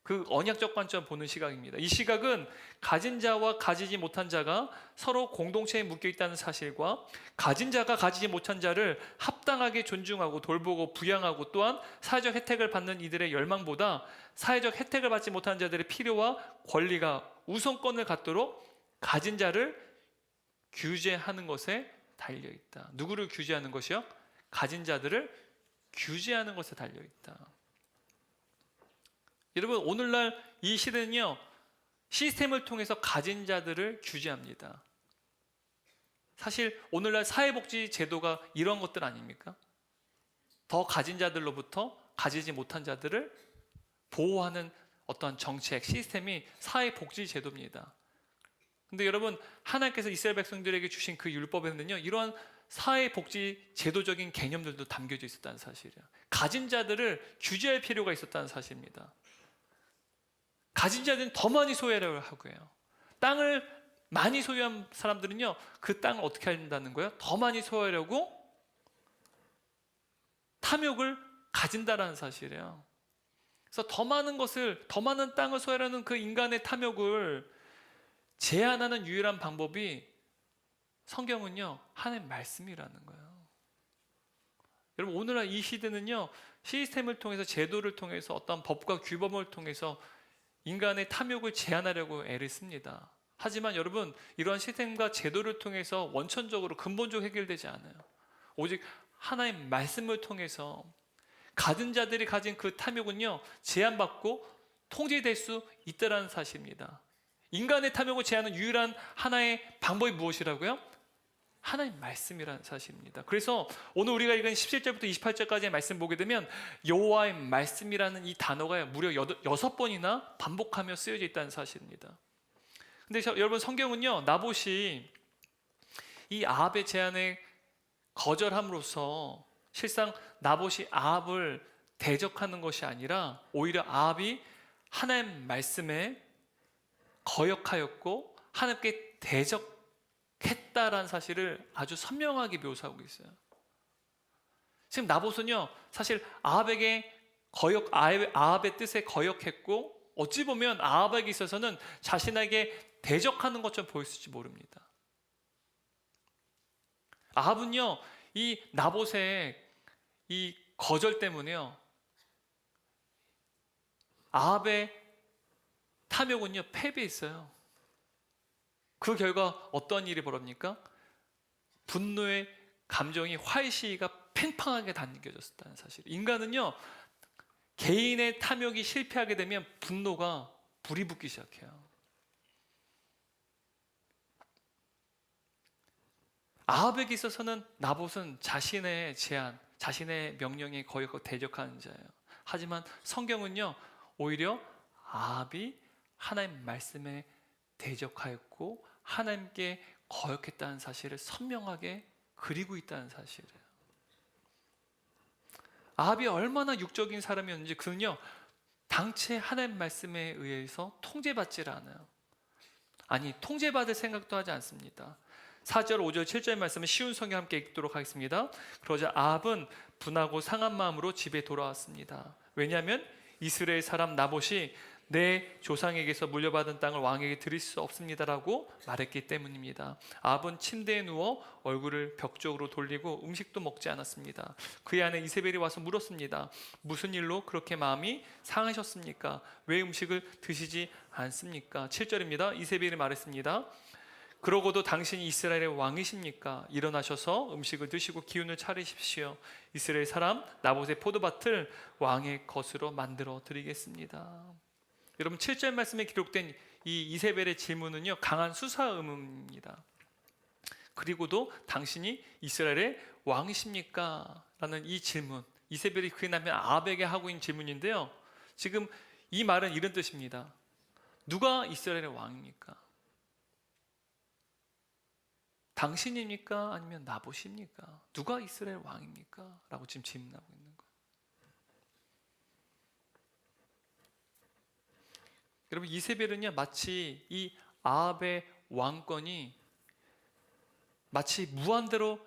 그 언약적 관점 보는 시각입니다. 이 시각은 가진 자와 가지지 못한 자가 서로 공동체에 묶여 있다는 사실과 가진 자가 가지지 못한 자를 합당하게 존중하고 돌보고 부양하고 또한 사회적 혜택을 받는 이들의 열망보다 사회적 혜택을 받지 못한 자들의 필요와 권리가 우선권을 갖도록 가진 자를 규제하는 것에 달려 있다. 누구를 규제하는 것이요? 가진 자들을 규제하는 것에 달려 있다. 여러분, 오늘날 이 시대는요, 시스템을 통해서 가진 자들을 규제합니다. 사실 오늘날 사회복지 제도가 이런 것들 아닙니까? 더 가진 자들로부터 가지지 못한 자들을 보호하는 어떠한 정책, 시스템이 사회복지 제도입니다. 근데 여러분, 하나님께서 이스라엘 백성들에게 주신 그 율법에는요, 이러한 사회복지 제도적인 개념들도 담겨져 있었다는 사실이에요. 가진 자들을 규제할 필요가 있었다는 사실입니다. 가진 자들은 더 많이 소유하려고 하고요. 땅을 많이 소유한 사람들은요, 그 땅을 어떻게 한다는 거예요? 더 많이 소유하려고 탐욕을 가진다라는 사실이에요. 그래서 더 많은 것을, 더 많은 땅을 소유하려는 그 인간의 탐욕을 제한하는 유일한 방법이 성경은요, 하나님의 말씀이라는 거예요. 여러분, 오늘날 이 시대는요, 시스템을 통해서, 제도를 통해서, 어떤 법과 규범을 통해서 인간의 탐욕을 제한하려고 애를 씁니다. 하지만 여러분, 이러한 시스템과 제도를 통해서 원천적으로 근본적으로 해결되지 않아요. 오직 하나님의 말씀을 통해서 가진 자들이 가진 그 탐욕은요, 제한받고 통제될 수 있다는 사실입니다. 인간의 탐욕을 제한하는 유일한 하나의 방법이 무엇이라고요? 하나님의 말씀이라는 사실입니다. 그래서 오늘 우리가 읽은 17절부터 28절까지의 말씀 보게 되면 여호와의 말씀이라는 이 단어가 무려 6번이나 반복하며 쓰여져 있다는 사실입니다. 근데 여러분, 성경은요, 나봇이 이 아합의 제안에 거절함으로써 실상 나봇이 아합을 대적하는 것이 아니라 오히려 아합이 하나님의 말씀에 거역하였고 하나님께 대적했다라는 사실을 아주 선명하게 묘사하고 있어요. 지금 나봇은요, 사실 아합의 뜻에 거역했고, 어찌 보면 아합에게 있어서는 자신에게 대적하는 것처럼 보였을지 모릅니다. 아합은요, 이 나봇의 이 거절 때문에요, 아합의 탐욕은요, 패배했어요. 그 결과 어떤 일이 벌어집니까? 분노의 감정이, 화의시가 팽팽하게 담겨졌다는 사실. 인간은요, 개인의 탐욕이 실패하게 되면 분노가 불이 붙기 시작해요. 아합에게 있어서는 나봇은 자신의 제안, 자신의 명령에 거역하고 대적하는 자예요. 하지만 성경은요, 오히려 아합이 하나님 말씀에 대적하였고 하나님께 거역했다는 사실을 선명하게 그리고 있다는 사실이에요. 아합이 얼마나 육적인 사람이었는지 그는요, 당최 하나님 말씀에 의해서 통제받지를 않아요. 아니, 통제받을 생각도 하지 않습니다. 4절, 5절, 7절 말씀은 쉬운 성경 함께 읽도록 하겠습니다. 그러자 아합은 분하고 상한 마음으로 집에 돌아왔습니다. 왜냐하면 이스라엘 사람 나봇이 내 조상에게서 물려받은 땅을 왕에게 드릴 수 없습니다라고 말했기 때문입니다. 아합은 침대에 누워 얼굴을 벽 쪽으로 돌리고 음식도 먹지 않았습니다. 그의 아내 이세벨이 와서 물었습니다. 무슨 일로 그렇게 마음이 상하셨습니까? 왜 음식을 드시지 않습니까? 7절입니다. 이세벨이 말했습니다. 그러고도 당신이 이스라엘의 왕이십니까? 일어나셔서 음식을 드시고 기운을 차리십시오. 이스라엘 사람 나봇의 포도밭을 왕의 것으로 만들어 드리겠습니다. 여러분 7절 말씀에 기록된 이 이세벨의 질문은요, 강한 수사 의문입니다. 그리고도 당신이 이스라엘의 왕이십니까? 라는 이 질문, 이세벨이 그의 남편 아합에게 하고 있는 질문인데요, 지금 이 말은 이런 뜻입니다. 누가 이스라엘의 왕입니까? 당신입니까? 아니면 나봇입니까? 누가 이스라엘 왕입니까? 라고 지금 질문하고 있는 거예요. 여러분 이세벨은요, 마치 이 아합의 왕권이 마치 무한대로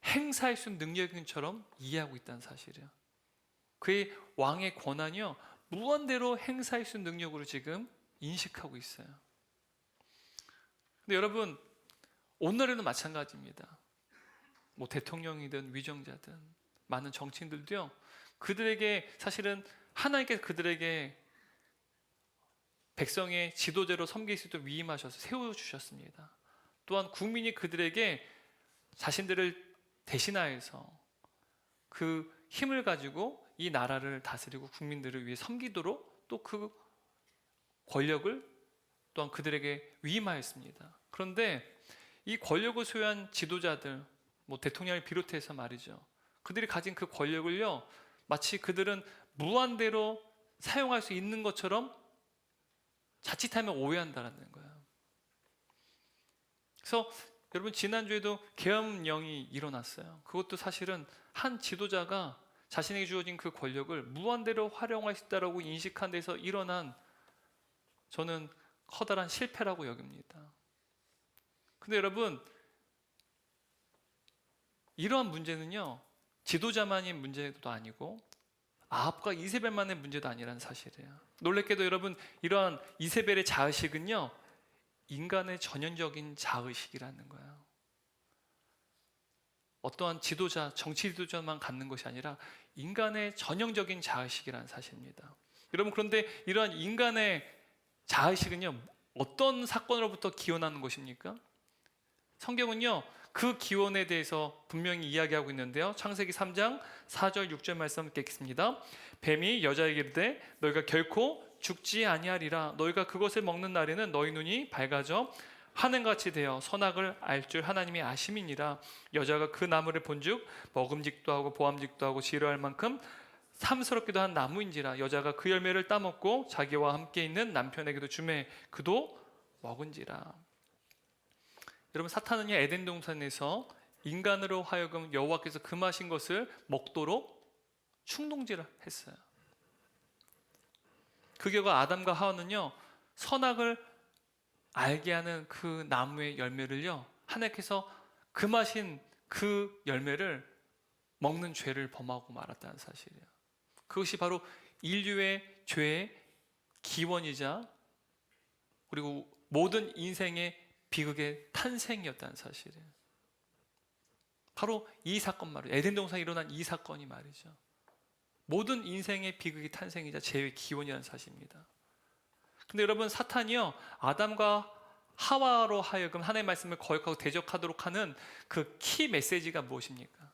행사할 수 있는 능력인처럼 이해하고 있다는 사실이에요. 그의 왕의 권한이요, 무한대로 행사할 수 있는 능력으로 지금 인식하고 있어요. 근데 여러분 오늘에는 마찬가지입니다. 뭐 대통령이든 위정자든 많은 정치인들도요, 그들에게 사실은 하나님께서 그들에게 백성의 지도자로 섬길 수 있도록 위임하셔서 세워주셨습니다. 또한 국민이 그들에게 자신들을 대신하여서 그 힘을 가지고 이 나라를 다스리고 국민들을 위해 섬기도록 또 그 권력을 또한 그들에게 위임하였습니다. 그런데 이 권력을 소유한 지도자들, 뭐 대통령을 비롯해서 말이죠, 그들이 가진 그 권력을요, 마치 그들은 무한대로 사용할 수 있는 것처럼 자칫하면 오해한다는 거예요. 그래서 여러분 지난주에도 계엄령이 일어났어요. 그것도 사실은 한 지도자가 자신에게 주어진 그 권력을 무한대로 활용할 수 있다고 인식한 데서 일어난, 저는 커다란 실패라고 여깁니다. 근데 여러분 이러한 문제는요, 지도자만의 문제도 아니고 아합과 이세벨만의 문제도 아니라는 사실이에요. 놀랍게도 여러분 이러한 이세벨의 자의식은요, 인간의 전형적인 자의식이라는 거예요. 어떠한 지도자, 정치 지도자만 갖는 것이 아니라 인간의 전형적인 자의식이라는 사실입니다. 여러분 그런데 이러한 인간의 자의식은요, 어떤 사건으로부터 기원하는 것입니까? 성경은요, 그 기원에 대해서 분명히 이야기하고 있는데요, 창세기 3장 4절 6절 말씀 읽겠습니다. 뱀이 여자에게 이르되 너희가 결코 죽지 아니하리라. 너희가 그것을 먹는 날에는 너희 눈이 밝아져 하늘같이 되어 선악을 알 줄 하나님이 아심이니라. 여자가 그 나무를 본즉 먹음직도 하고 보암직도 하고 지혜로할 만큼 탐스럽기도 한 나무인지라. 여자가 그 열매를 따먹고 자기와 함께 있는 남편에게도 주매 그도 먹은지라. 여러분 사탄은요, 에덴 동산에서 인간으로 하여금 여호와께서 금하신 것을 먹도록 충동질을 했어요. 그 결과 아담과 하와는요, 선악을 알게 하는 그 나무의 열매를요, 하나님께서 금하신 그 열매를 먹는 죄를 범하고 말았다는 사실이에요. 그것이 바로 인류의 죄의 기원이자 그리고 모든 인생의 비극의 탄생이었다는 사실이에요. 바로 이 사건 말이에요. 에덴 동산에 일어난 이 사건이 말이죠, 모든 인생의 비극의 탄생이자 죄의 기원이라는 사실입니다. 근데 여러분 사탄이요, 아담과 하와로 하여금 하나님의 말씀을 거역하고 대적하도록 하는 그 키 메시지가 무엇입니까?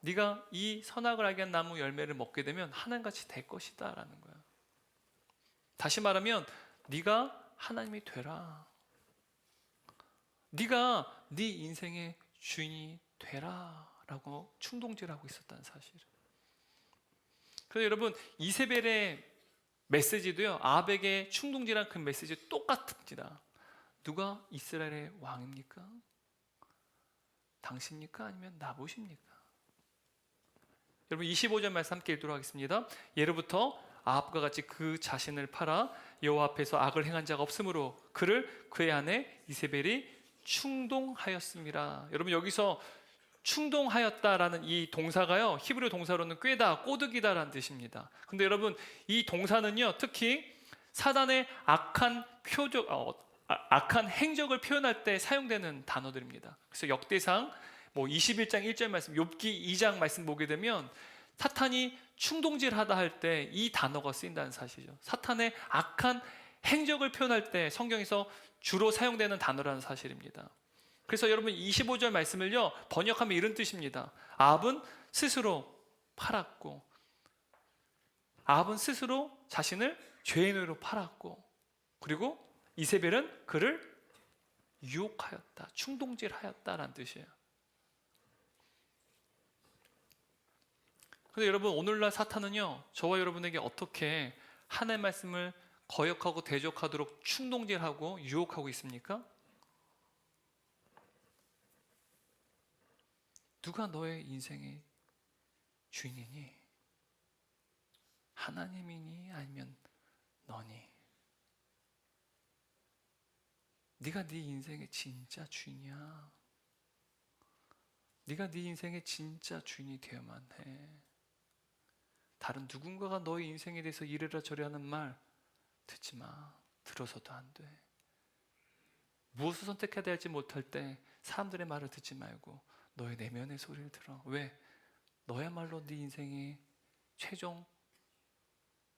네가 이 선악을 알게 한 나무 열매를 먹게 되면 하나님같이 될 것이다 라는 거예요. 다시 말하면 네가 하나님이 되라, 네가 네 인생의 주인이 되라 라고 충동질하고 있었다는 사실을. 그래서 여러분 이세벨의 메시지도요, 아합에게 충동질한 그 메시지 똑같습니다. 누가 이스라엘의 왕입니까? 당신입니까? 아니면 나봇입니까? 여러분 25절 말씀 함께 읽도록 하겠습니다. 예로부터 아합과 같이 그 자신을 팔아 여호와 앞에서 악을 행한 자가 없으므로 그를 그의 아내 이세벨이 충동하였습니다. 여러분 여기서 충동하였다라는 이 동사가요, 히브리 동사로는 꿰다, 꼬드기다라는 뜻입니다. 근데 여러분, 이 동사는요, 특히 사단의 악한 행적을 표현할 때 사용되는 단어들입니다. 그래서 역대상 21장 1절 말씀, 욥기 2장 말씀 보게 되면 사탄이 충동질하다 할 때 이 단어가 쓰인다는 사실이죠. 사탄의 악한 행적을 표현할 때 성경에서 주로 사용되는 단어라는 사실입니다. 그래서 여러분 25절 말씀을요, 번역하면 이런 뜻입니다. 아합은 스스로 팔았고, 아합은 스스로 자신을 죄의 노예로 팔았고, 그리고 이세벨은 그를 유혹하였다, 충동질하였다라는 뜻이에요. 근데 여러분, 오늘날 사탄은요, 저와 여러분에게 어떻게 하나님의 말씀을 거역하고 대적하도록 충동질하고 유혹하고 있습니까? 누가 너의 인생의 주인이니? 하나님이니 아니면 너니? 네가 네 인생의 진짜 주인이야. 네가 네 인생의 진짜 주인이 되어야만 해. 다른 누군가가 너의 인생에 대해서 이래라 저래라는 말 듣지 마. 들어서도 안 돼. 무엇을 선택해야 될지 못할 때 사람들의 말을 듣지 말고 너의 내면의 소리를 들어. 왜? 너야말로 네 인생의 최종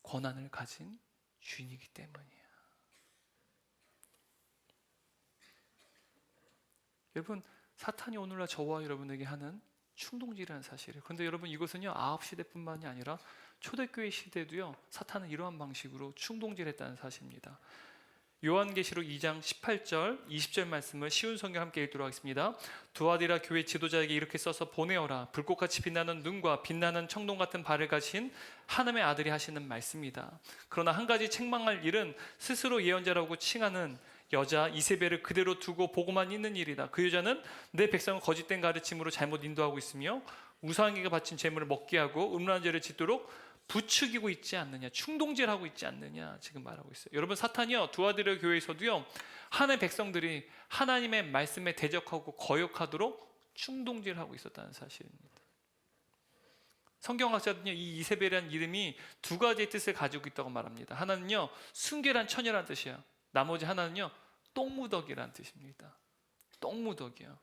권한을 가진 주인이기 때문이야. 여러분, 사탄이 오늘날 저와 여러분에게 하는 충동질이라는 사실이에요. 그런데 여러분, 이것은요, 아합 시대뿐만이 아니라 초대교회 시대도요, 사탄은 이러한 방식으로 충동질했다는 사실입니다. 요한계시록 2장 18절 20절 말씀을 쉬운 성경 함께 읽도록 하겠습니다. 두아디라 교회 지도자에게 이렇게 써서 보내어라. 불꽃같이 빛나는 눈과 빛나는 청동 같은 발을 가진 하나님의 아들이 하시는 말씀이다. 그러나 한 가지 책망할 일은 스스로 예언자라고 칭하는 여자 이세벨을 그대로 두고 보고만 있는 일이다. 그 여자는 내 백성을 거짓된 가르침으로 잘못 인도하고 있으며 우상에게 바친 재물을 먹게 하고 음란한 죄를 짓도록 부추기고 있지 않느냐, 충동질하고 있지 않느냐 지금 말하고 있어요. 여러분, 사탄이요, 두아디라 교회에서도요, 하나님의 백성들이 하나님의 말씀에 대적하고 거역하도록 충동질하고 있었다는 사실입니다. 성경학자들은요, 이 이세벨이라는 이름이 두 가지의 뜻을 가지고 있다고 말합니다. 하나는요, 순결한 처녀라는 뜻이에요. 나머지 하나는요, 똥무더기라는 뜻입니다. 똥무더기요.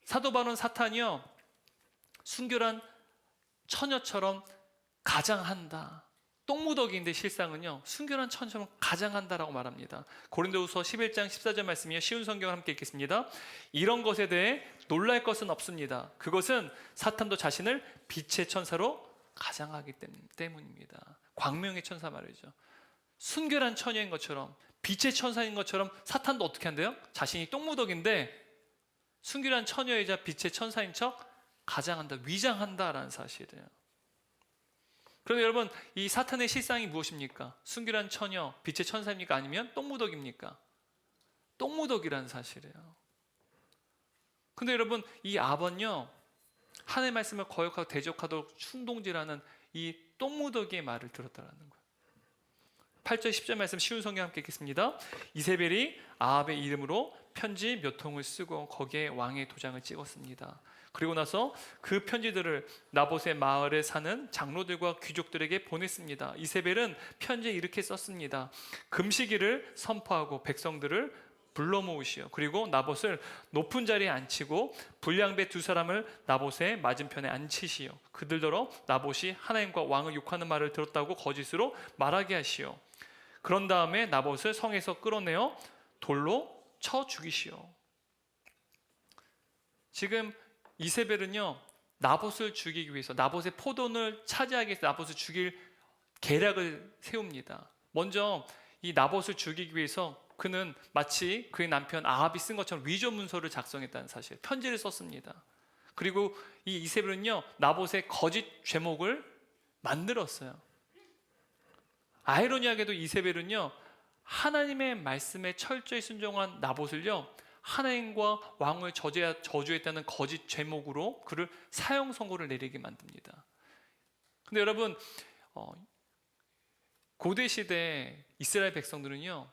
사도 바울은 사탄이요, 순결한 처녀처럼 가장한다. 똥무더기인데 실상은요, 순결한 처녀처럼 가장한다라고 말합니다. 고린도후서 11장 14절 말씀이요, 쉬운 성경을 함께 읽겠습니다. 이런 것에 대해 놀랄 것은 없습니다. 그것은 사탄도 자신을 빛의 천사로 가장하기 때문입니다. 광명의 천사 말이죠. 순결한 처녀인 것처럼, 빛의 천사인 것처럼 사탄도 어떻게 한대요? 자신이 똥무더기인데 순결한 처녀이자 빛의 천사인 척 가장한다, 위장한다라는 사실이에요. 그런데 여러분, 이 사탄의 실상이 무엇입니까? 순결한 처녀, 빛의 천사입니까? 아니면 똥무더기입니까? 똥무더기라는 사실이에요. 근데 여러분, 이 아번요, 하나님의 말씀을 거역하고 대적하도록 충동질하는 이 똥무더기의 말을 들었다라는 거예요. 8절 10절 말씀 쉬운 성경 함께 읽겠습니다. 이세벨이 아합의 이름으로 편지 몇 통을 쓰고 거기에 왕의 도장을 찍었습니다. 그리고 나서 그 편지들을 나봇의 마을에 사는 장로들과 귀족들에게 보냈습니다. 이세벨은 편지에 이렇게 썼습니다. 금식일을 선포하고 백성들을 불러 모으시오. 그리고 나봇을 높은 자리에 앉히고 불량배 두 사람을 나봇의 맞은편에 앉히시오. 그들더러 나봇이 하나님과 왕을 욕하는 말을 들었다고 거짓으로 말하게 하시오. 그런 다음에 나봇을 성에서 끌어내어 돌로 쳐 죽이시오. 지금 이세벨은요, 나봇을 죽이기 위해서, 나봇의 포도원을 차지하기 위해서 나봇을 죽일 계략을 세웁니다. 먼저 이 나봇을 죽이기 위해서 그는 마치 그의 남편 아합이 쓴 것처럼 위조 문서를 작성했다는 사실, 편지를 썼습니다. 그리고 이 이세벨은요, 나봇의 거짓 죄목을 만들었어요. 아이러니하게도 이세벨은요, 하나님의 말씀에 철저히 순종한 나봇을요, 하나님과 왕을 저주했다는 거짓 죄목으로 그를 사형 선고를 내리게 만듭니다. 근데 여러분, 고대 시대 이스라엘 백성들은요,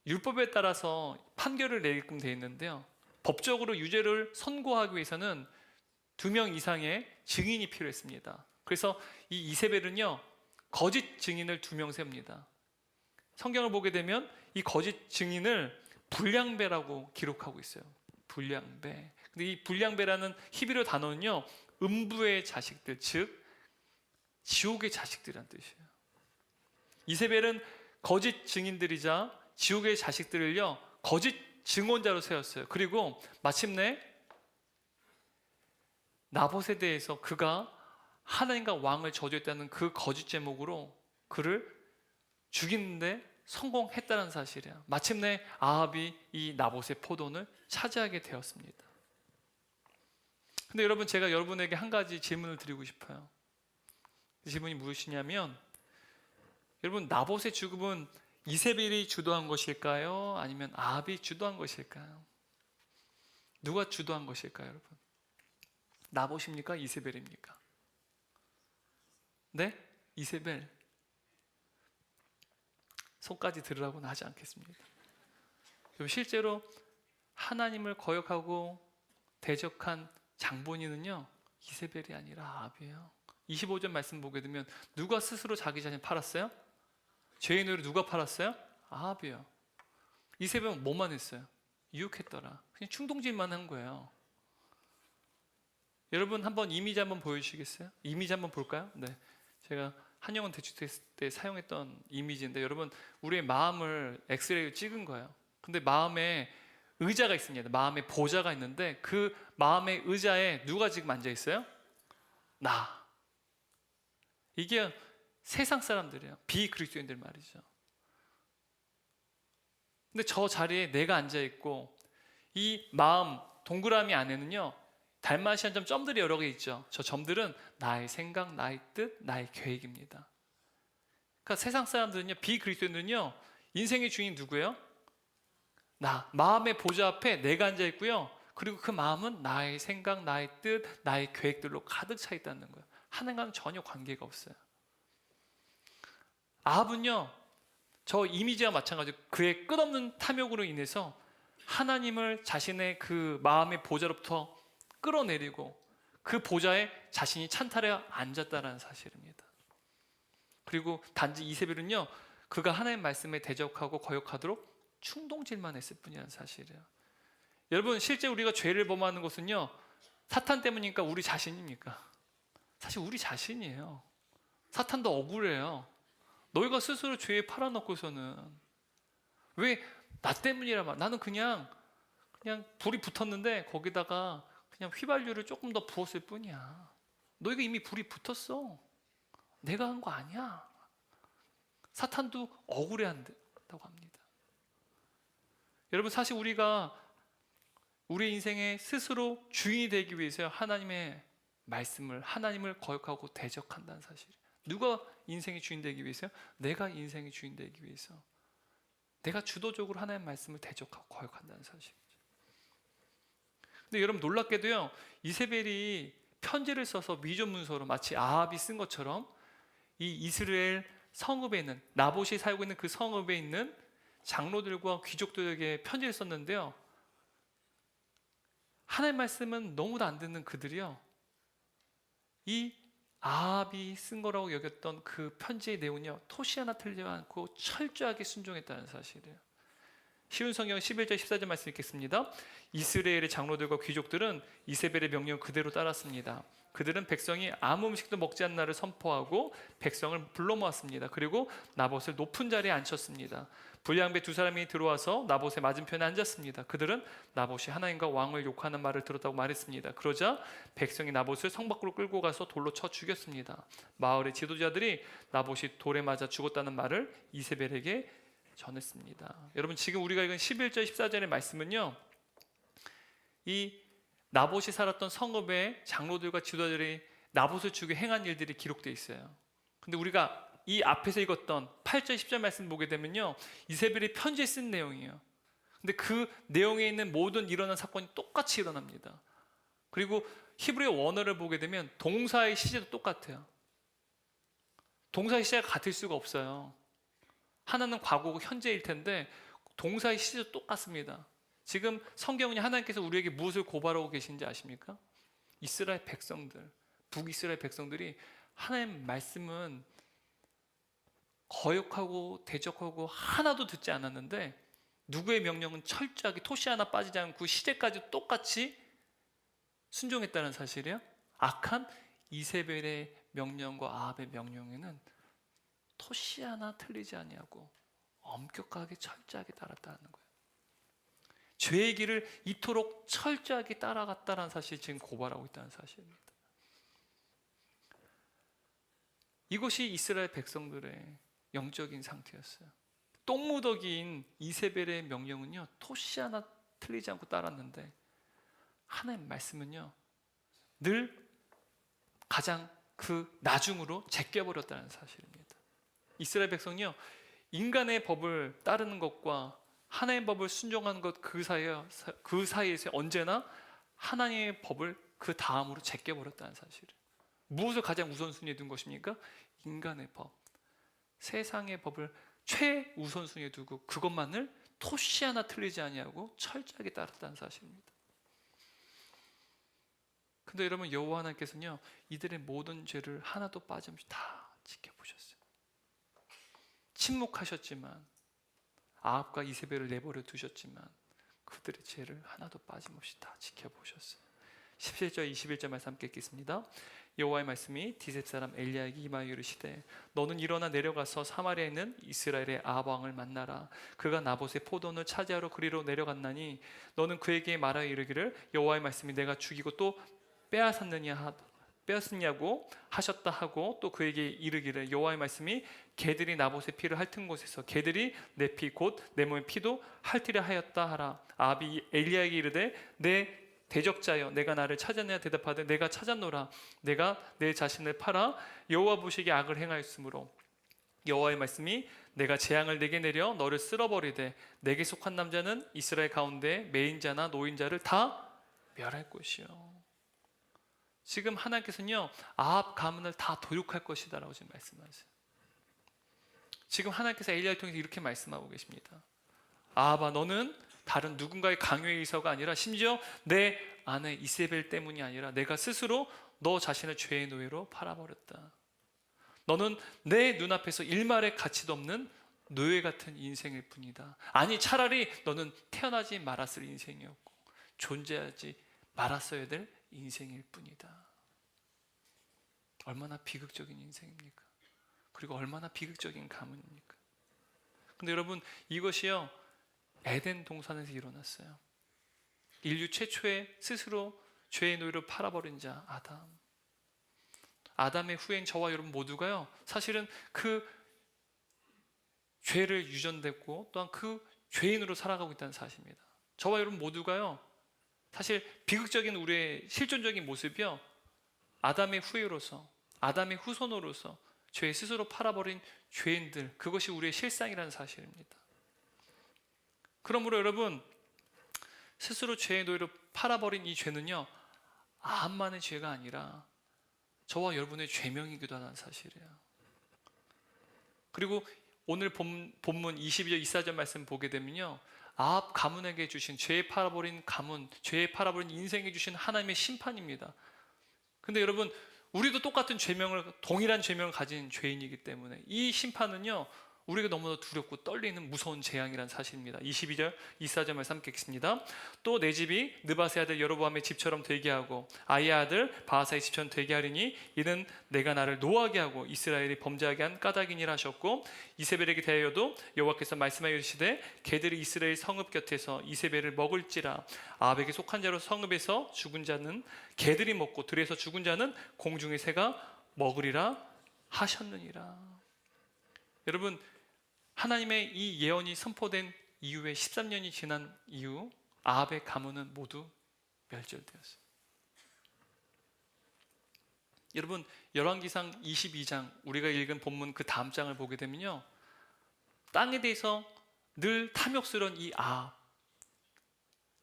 율법에 따라서 판결을 내리게끔 되어 있는데요, 법적으로 유죄를 선고하기 위해서는 2명 이상의 증인이 필요했습니다. 그래서 이 이세벨은요, 거짓 증인을 2명 세웁니다. 성경을 보게 되면 이 거짓 증인을 불량배라고 기록하고 있어요. 불량배. 근데 이 불량배라는 히브리어 단어는요, 음부의 자식들, 즉 지옥의 자식들이란 뜻이에요. 이세벨은 거짓 증인들이자 지옥의 자식들을요, 거짓 증언자로 세웠어요. 그리고 마침내 나봇에 대해서 그가 하나님과 왕을 저주했다는 그 거짓 제목으로 그를 죽이는데 성공했다는 사실이야. 마침내 아합이 이 나봇의 포도원을 차지하게 되었습니다. 근데 여러분, 제가 여러분에게 한 가지 질문을 드리고 싶어요. 그 질문이 무엇이냐면, 여러분, 나봇의 죽음은 이세벨이 주도한 것일까요? 아니면 아합이 주도한 것일까요? 누가 주도한 것일까요, 여러분? 나봇입니까? 이세벨입니까? 네? 이세벨. 손까지 들으라고는 하지 않겠습니다. 여러분, 실제로 하나님을 거역하고 대적한 장본인은요, 이세벨이 아니라 아합이에요. 25절 말씀 보게 되면 누가 스스로 자기 자신 팔았어요? 죄인으로 누가 팔았어요? 아합이요. 이세벨은 뭐만 했어요? 유혹했더라. 그냥 충동질만 한 거예요. 여러분, 한번 이미지 한번 보여주시겠어요? 이미지 한번 볼까요? 네, 제가 한영원 대주택 때 사용했던 이미지인데, 여러분, 우리의 마음을 엑스레이로 찍은 거예요. 근데 마음에 의자가 있습니다. 마음에 보좌가 있는데 그 마음의 의자에 누가 지금 앉아 있어요? 나. 이게 세상 사람들이에요. 비그리스도인들 말이죠. 근데 저 자리에 내가 앉아 있고, 이 마음 동그라미 안에는요, 달마시안 점들이 여러 개 있죠. 저 점들은 나의 생각, 나의 뜻, 나의 계획입니다. 그러니까 세상 사람들은요, 비그리스도인들은요, 인생의 주인 누구예요? 나. 마음의 보좌 앞에 내가 앉아 있고요, 그리고 그 마음은 나의 생각, 나의 뜻, 나의 계획들로 가득 차 있다는 거예요. 하나님과는 전혀 관계가 없어요. 아합은요, 저 이미지와 마찬가지로 그의 끝없는 탐욕으로 인해서 하나님을 자신의 그 마음의 보좌로부터 끌어내리고 그 보좌에 자신이 찬탈해 앉았다는 사실입니다. 그리고 단지 이세벨은요, 그가 하나님 말씀에 대적하고 거역하도록 충동질만 했을 뿐이라는 사실이에요. 여러분, 실제 우리가 죄를 범하는 것은요, 사탄 때문입니까? 우리 자신입니까? 사실 우리 자신이에요. 사탄도 억울해요. 너희가 스스로 죄에 팔아놓고서는 왜 나 때문이라 말. 나는 그냥 불이 붙었는데 거기다가 그냥 휘발유를 조금 더 부었을 뿐이야. 너희가 이미 불이 붙었어. 내가 한 거 아니야. 사탄도 억울해한다고 합니다. 여러분, 사실 우리가 우리 인생에 스스로 주인이 되기 위해서 하나님의 말씀을, 하나님을 거역하고 대적한다는 사실. 누가 인생의 주인 되기 위해서요? 내가 인생의 주인 되기 위해서. 내가 주도적으로 하나님의 말씀을 대적하고 거역한다는 사실이죠. 근데 여러분, 놀랍게도요, 이세벨이 편지를 써서 미존 문서로 마치 아합이 쓴 것처럼 이 이스라엘 성읍에 있는, 나봇이 살고 있는 그 성읍에 있는 장로들과 귀족들에게 편지를 썼는데요, 하나님의 말씀은 너무도 안 듣는 그들이요, 이 아합이 쓴 거라고 여겼던 그 편지의 내용은요, 토시 하나 틀리지 않고 철저하게 순종했다는 사실이에요. 쉬운 성경 11절 14절 말씀 읽겠습니다. 이스라엘의 장로들과 귀족들은 이세벨의 명령을 그대로 따랐습니다. 그들은 백성이 아무 음식도 먹지 않는 날을 선포하고 백성을 불러 모았습니다. 그리고 나봇을 높은 자리에 앉혔습니다. 불량배 2사람이 들어와서 나봇의 맞은편에 앉았습니다. 그들은 나봇이 하나님과 왕을 욕하는 말을 들었다고 말했습니다. 그러자 백성이 나봇을 성 밖으로 끌고 가서 돌로 쳐 죽였습니다. 마을의 지도자들이 나봇이 돌에 맞아 죽었다는 말을 이세벨에게 전했습니다. 여러분, 지금 우리가 읽은 11절 14절의 말씀은요, 이 나봇이 살았던 성읍의 장로들과 지도자들이 나봇을 죽여 행한 일들이 기록되어 있어요. 근데 우리가 이 앞에서 읽었던 8절 10절 말씀 보게 되면요, 이세벨이 편지에 쓴 내용이에요. 근데 그 내용에 있는 모든 일어난 사건이 똑같이 일어납니다. 그리고 히브리어 원어를 보게 되면 동사의 시제도 똑같아요. 동사의 시제가 같을 수가 없어요. 하나는 과거고 현재일 텐데 동사의 시제도 똑같습니다. 지금 성경은 하나님께서 우리에게 무엇을 고발하고 계신지 아십니까? 이스라엘 백성들, 북이스라엘 백성들이 하나님 말씀은 거역하고 대적하고 하나도 듣지 않았는데 누구의 명령은 철저하게 토시 하나 빠지지 않고 시제까지 똑같이 순종했다는 사실이에요. 악한 이세벨의 명령과 아합의 명령에는 토시 하나 틀리지 아니하고 엄격하게 철저하게 따랐다는 거예요. 죄의 길을 이토록 철저하게 따라갔다는 사실이 지금 고발하고 있다는 사실입니다. 이것이 이스라엘 백성들의 영적인 상태였어요. 똥무더기인 이세벨의 명령은요, 토시 하나 틀리지 않고 따랐는데 하나님 말씀은요, 늘 가장 그 나중으로 제껴버렸다는 사실입니다. 이스라엘 백성이요, 인간의 법을 따르는 것과 하나님의 법을 순종하는 것 그 사이에서 언제나 하나님의 법을 그 다음으로 제껴버렸다는 사실을. 무엇을 가장 우선순위에 둔 것입니까? 인간의 법, 세상의 법을 최우선순위에 두고 그것만을 토시 하나 틀리지 아니하고 철저하게 따랐다는 사실입니다. 근데 여러분, 여호와 하나님께서는요, 이들의 모든 죄를 하나도 빠짐없이 다 지켜보셨어요. 침묵하셨지만, 아합과 이세벨을 내버려 두셨지만 그들의 죄를 하나도 빠짐없이 다 지켜보셨어요. 17절 21절 말씀 함께 읽겠습니다. 여호와의 말씀이 디셉 사람 엘리야에게 임하여 이르시되 너는 일어나 내려가서 사마리아에 있는 이스라엘의 아합 왕을 만나라. 그가 나봇의 포도원을 차지하러 그리로 내려갔나니 너는 그에게 말하여 이르기를 여호와의 말씀이 내가 죽이고 또 빼앗았냐고 하셨다 하고 또 그에게 이르기를 여호와의 말씀이 개들이 나봇의 피를 핥은 곳에서 개들이 내 피 곧 내 몸의 피도 핥으려 하였다 하라. 아합이 엘리야에게 이르되 내 대적자여 내가 나를 찾았느냐 대답하되 내가 찾았노라. 내가 내 자신을 팔아 여호와 보시기에 악을 행하였으므로 여호와의 말씀이 내가 재앙을 내게 내려 너를 쓸어버리되 내게 속한 남자는 이스라엘 가운데 매인자나 노인자를 다 멸할 것이요. 지금 하나님께서는요, 아합 가문을 다 도륙할 것이다 라고 지금 말씀하세요. 지금 하나님께서 엘리야를 통해서 이렇게 말씀하고 계십니다. 아합아, 너는 다른 누군가의 강요에 의해서가 아니라 심지어 내 아내 이세벨 때문이 아니라 내가 스스로 너 자신을 죄의 노예로 팔아버렸다. 너는 내 눈앞에서 일말의 가치도 없는 노예 같은 인생일 뿐이다. 아니, 차라리 너는 태어나지 말았을 인생이었고 존재하지 말았어야 될 인생일 뿐이다. 얼마나 비극적인 인생입니까? 그리고 얼마나 비극적인 가문입니까? 근데 여러분, 이것이요, 에덴 동산에서 일어났어요. 인류 최초의 스스로 죄의 노예로 팔아버린 자 아담. 아담의 후예인 저와 여러분 모두가요, 사실은 그 죄를 유전됐고 또한 그 죄인으로 살아가고 있다는 사실입니다. 저와 여러분 모두가요, 사실 비극적인 우리의 실존적인 모습이요, 아담의 후예로서, 아담의 후손으로서 죄 스스로 팔아버린 죄인들, 그것이 우리의 실상이라는 사실입니다. 그러므로 여러분, 스스로 죄의 노예로 팔아버린 이 죄는요, 아합만의 죄가 아니라 저와 여러분의 죄명이기도 하다는 사실이에요. 그리고 오늘 본문 22절 24절 말씀 보게 되면요, 아합 가문에게 주신 죄에 팔아버린 가문, 죄에 팔아버린 인생에 주신 하나님의 심판입니다. 근데 여러분, 우리도 똑같은 죄명을, 동일한 죄명을 가진 죄인이기 때문에 이 심판은요, 우리가 너무나 두렵고 떨리는 무서운 재앙이라는 사실입니다. 22절 24절 말씀 함께 읽습니다. 또 내 집이 느바세 아들 여로보암의 집처럼 되게 하고 아이야 아들 바하사의 집처럼 되게 하리니 이는 내가 나를 노하게 하고 이스라엘이 범죄하게 한 까닭이니라 하셨고, 이세벨에게 대하여도 여호와께서 말씀하여 이르시되 개들이 이스라엘 성읍 곁에서 이세벨을 먹을지라. 아합에게 속한 자로 성읍에서 죽은 자는 개들이 먹고 들에서 죽은 자는 공중의 새가 먹으리라 하셨느니라. 여러분, 하나님의 이 예언이 선포된 이후에 13년이 지난 이후 아합의 가문은 모두 멸절되었어요. 여러분, 열왕기상 22장 우리가 읽은 본문 그 다음 장을 보게 되면요, 땅에 대해서 늘 탐욕스러운 이 아합,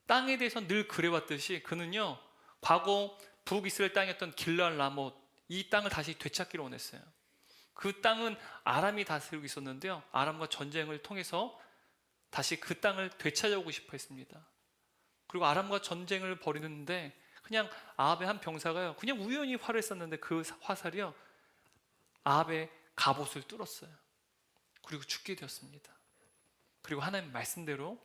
땅에 대해서 늘 그래왔듯이 그는요, 과거 북이스라엘 땅이었던 길랄 라못, 이 땅을 다시 되찾기를 원했어요. 그 땅은 아람이 다스리고 있었는데요, 아람과 전쟁을 통해서 다시 그 땅을 되찾아오고 싶어 했습니다. 그리고 아람과 전쟁을 벌이는데 그냥 아합의 한 병사가요, 그냥 우연히 활을 쐈는데 그 화살이요 아합의 갑옷을 뚫었어요. 그리고 죽게 되었습니다. 그리고 하나님 말씀대로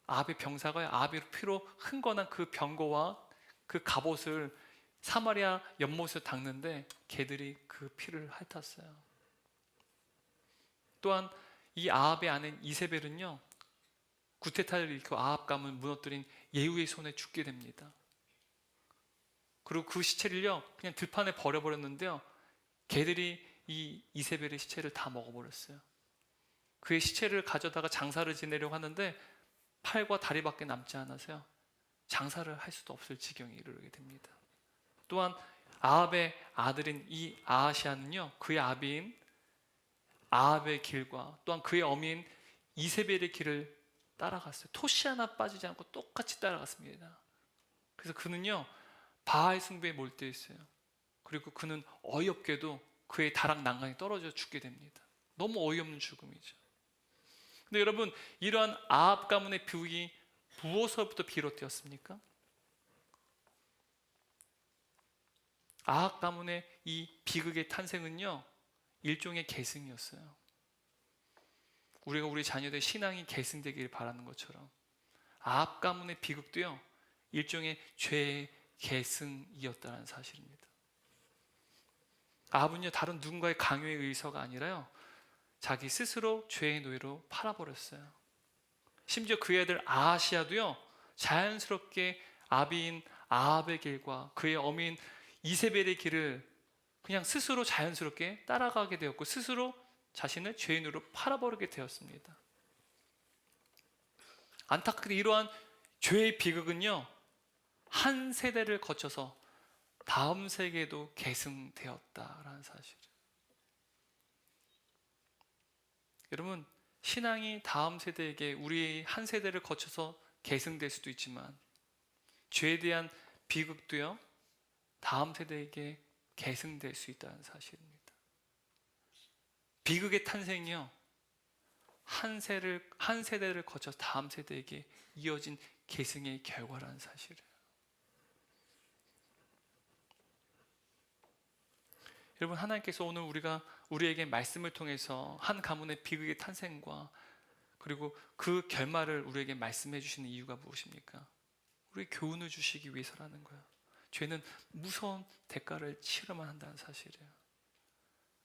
아합의 병사가 아합의 피로 흥건한 그 병거와 그 갑옷을 사마리아 연못에 닦는데 개들이 그 피를 핥았어요. 또한 이 아합의 아내 이세벨은요, 구테타를 일으켜 아합 가문을 무너뜨린 예후의 손에 죽게 됩니다. 그리고 그 시체를요 그냥 들판에 버려버렸는데요, 개들이 이 이세벨의 시체를 다 먹어버렸어요. 그의 시체를 가져다가 장사를 지내려고 하는데 팔과 다리밖에 남지 않아서요 장사를 할 수도 없을 지경에 이르게 됩니다. 또한 아합의 아들인 이 아하시아는요, 그의 아비인 아합의 길과 또한 그의 어미인 이세벨의 길을 따라갔어요. 토시 하나 빠지지 않고 똑같이 따라갔습니다. 그래서 그는요 바알 숭배에 몰두했어요. 그리고 그는 어이없게도 그의 다락 난간에 떨어져 죽게 됩니다. 너무 어이없는 죽음이죠. 근데 여러분, 이러한 아합 가문의 비극이 무엇으로부터 비롯되었습니까? 아합 가문의 이 비극의 탄생은요 일종의 계승이었어요. 우리가 우리 자녀들의 신앙이 계승되길 바라는 것처럼 아합 가문의 비극도요 일종의 죄의 계승이었다는 사실입니다. 아합은요 다른 누군가의 강요에 의해서가 아니라요 자기 스스로 죄의 노예로 팔아버렸어요. 심지어 그의 아들 아하시아도요 자연스럽게 아비인 아합의 길과 그의 어미인 이세벨의 길을 그냥 스스로 자연스럽게 따라가게 되었고 스스로 자신을 죄인으로 팔아버리게 되었습니다. 안타깝게 이러한 죄의 비극은요 한 세대를 거쳐서 다음 세계에도 계승되었다라는 사실. 여러분, 신앙이 다음 세대에게 우리 한 세대를 거쳐서 계승될 수도 있지만 죄에 대한 비극도요 다음 세대에게 계승될 수 있다는 사실입니다. 비극의 탄생이요 한 세대를 거쳐 다음 세대에게 이어진 계승의 결과라는 사실이에요. 여러분, 하나님께서 오늘 우리에게 말씀을 통해서 한 가문의 비극의 탄생과 그리고 그 결말을 우리에게 말씀해 주시는 이유가 무엇입니까? 우리에게 교훈을 주시기 위해서라는 거예요. 죄는 무서운 대가를 치러만 한다는 사실이에요.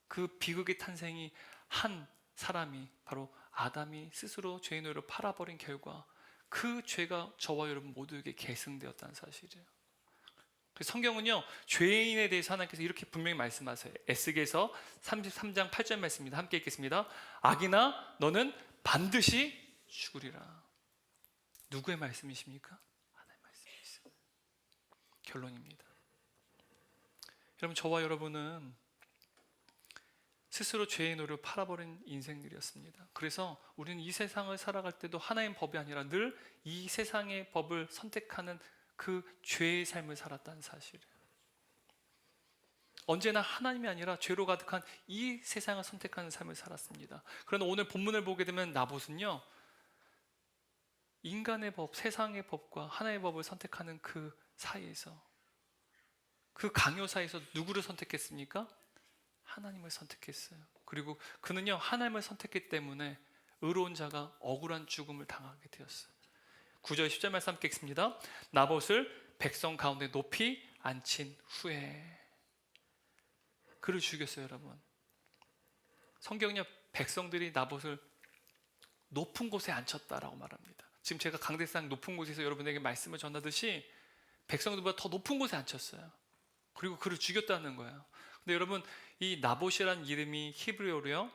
그 비극의 탄생이 한 사람이 바로 아담이 스스로 죄인으로 팔아버린 결과 그 죄가 저와 여러분 모두에게 계승되었다는 사실이에요. 성경은요 죄인에 대해서 하나님께서 이렇게 분명히 말씀하세요. 에스겔서 33장 8절 말씀입니다. 함께 읽겠습니다. 악인아 너는 반드시 죽으리라. 누구의 말씀이십니까? 하나님의 말씀이세요. 결론입니다. 여러분, 저와 여러분은 스스로 죄의 노를 팔아버린 인생들이었습니다. 그래서 우리는 이 세상을 살아갈 때도 하나님의 법이 아니라 늘 이 세상의 법을 선택하는 그 죄의 삶을 살았다는 사실이에요. 언제나 하나님이 아니라 죄로 가득한 이 세상을 선택하는 삶을 살았습니다. 그러나 오늘 본문을 보게 되면 나봇은요 인간의 법, 세상의 법과 하나님의 법을 선택하는 그 사이에서, 그 강요 사이에서 누구를 선택했습니까? 하나님을 선택했어요. 그리고 그는요 하나님을 선택했기 때문에 의로운 자가 억울한 죽음을 당하게 되었어요. 9절 10절 말씀 함께 읽습니다. 나봇을 백성 가운데 높이 앉힌 후에 그를 죽였어요. 여러분, 성경은요 백성들이 나봇을 높은 곳에 앉혔다라고 말합니다. 지금 제가 강대상 높은 곳에서 여러분에게 말씀을 전하듯이 백성들보다 더 높은 곳에 앉혔어요. 그리고 그를 죽였다는 거예요. 근데 여러분, 이 나봇이라는 이름이 히브리어로요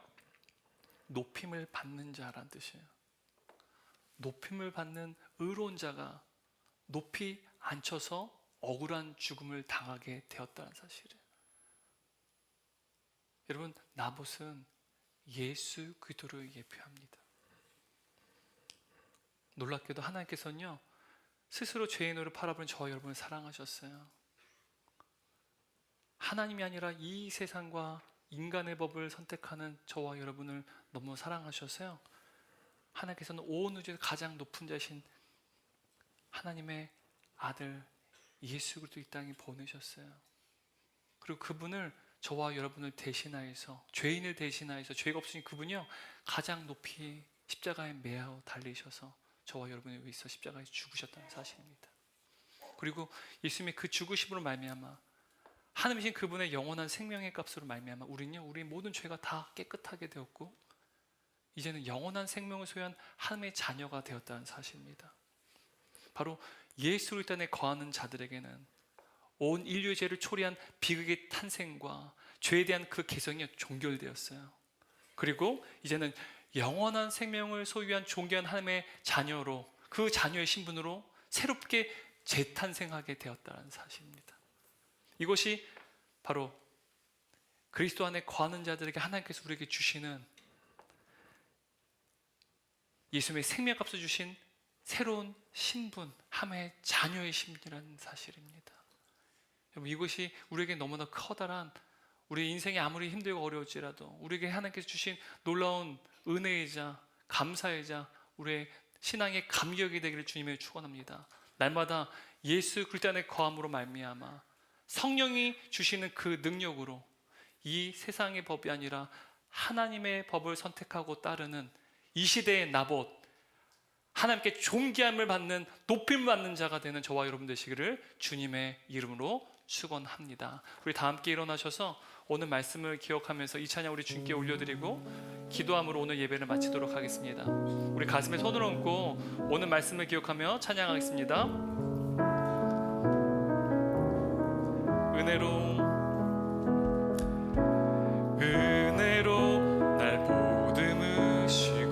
높임을 받는 자라는 뜻이에요. 높임을 받는 의로운 자가 높이 앉혀서 억울한 죽음을 당하게 되었다는 사실이에요. 여러분, 나봇은 예수 그리스도를 예표합니다. 놀랍게도 하나님께서는요 스스로 죄인으로 팔아버린 저와 여러분을 사랑하셨어요. 하나님이 아니라 이 세상과 인간의 법을 선택하는 저와 여러분을 너무 사랑하셔서요 하나님께서는 온 우주에서 가장 높은 자신 하나님의 아들 예수 그리스도 이 땅에 보내셨어요. 그리고 그분을 저와 여러분을 대신하여서, 죄인을 대신하여서, 죄가 없으신 그분이요 가장 높이 십자가에 매어 달리셔서 저와 여러분을 위해서 십자가에 죽으셨다는 사실입니다. 그리고 예수님의 그 죽으심으로 말미암아 하나님이신 그분의 영원한 생명의 값으로 말미암아 우리는 우리 모든 죄가 다 깨끗하게 되었고 이제는 영원한 생명을 소유한 하나님의 자녀가 되었다는 사실입니다. 바로 예수 그리스도 안에 거하는 자들에게는 온 인류의 죄를 초래한 비극의 탄생과 죄에 대한 그 개성이 종결되었어요. 그리고 이제는 영원한 생명을 소유한 존귀한 하나님의 자녀로, 그 자녀의 신분으로 새롭게 재탄생하게 되었다는 사실입니다. 이것이 바로 그리스도 안에 거하는 자들에게 하나님께서 우리에게 주시는 예수님의 생명값을 주신 새로운 신분, 하나님의 자녀의 신분이라는 사실입니다. 여러분, 이것이 우리에게 너무나 커다란, 우리 인생이 아무리 힘들고 어려울지라도 우리에게 하나님께서 주신 놀라운 은혜이자 감사이자 우리의 신앙의 감격이 되기를 주님의 축원합니다. 날마다 예수 그리스도 안에 거함으로 말미암아 성령이 주시는 그 능력으로 이 세상의 법이 아니라 하나님의 법을 선택하고 따르는 이 시대의 나봇, 하나님께 존귀함을 받는, 높임을 받는 자가 되는 저와 여러분 되시기를 주님의 이름으로 축원합니다. 우리 다 함께 일어나셔서 오늘 말씀을 기억하면서 이 찬양 우리 주님께 올려드리고 기도함으로 오늘 예배를 마치도록 하겠습니다. 우리 가슴에 손을 얹고 오늘 말씀을 기억하며 찬양하겠습니다. 은혜로 날 보듬으시고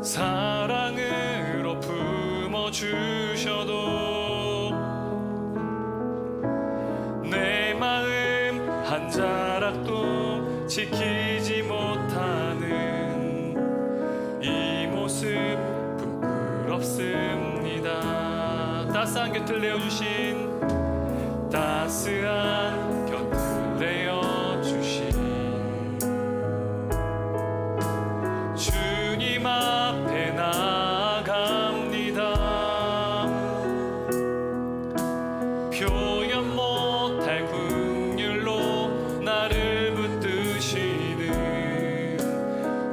사랑으로 품어주셔도 내 마음 한 자락도 지키지 못하는 이 모습 부끄럽습니다. 따스한 곁을 내어주신, 따스한 곁을 내어주신 주님 앞에 나아갑니다. 표현 못할 긍휼로 나를 붙드시는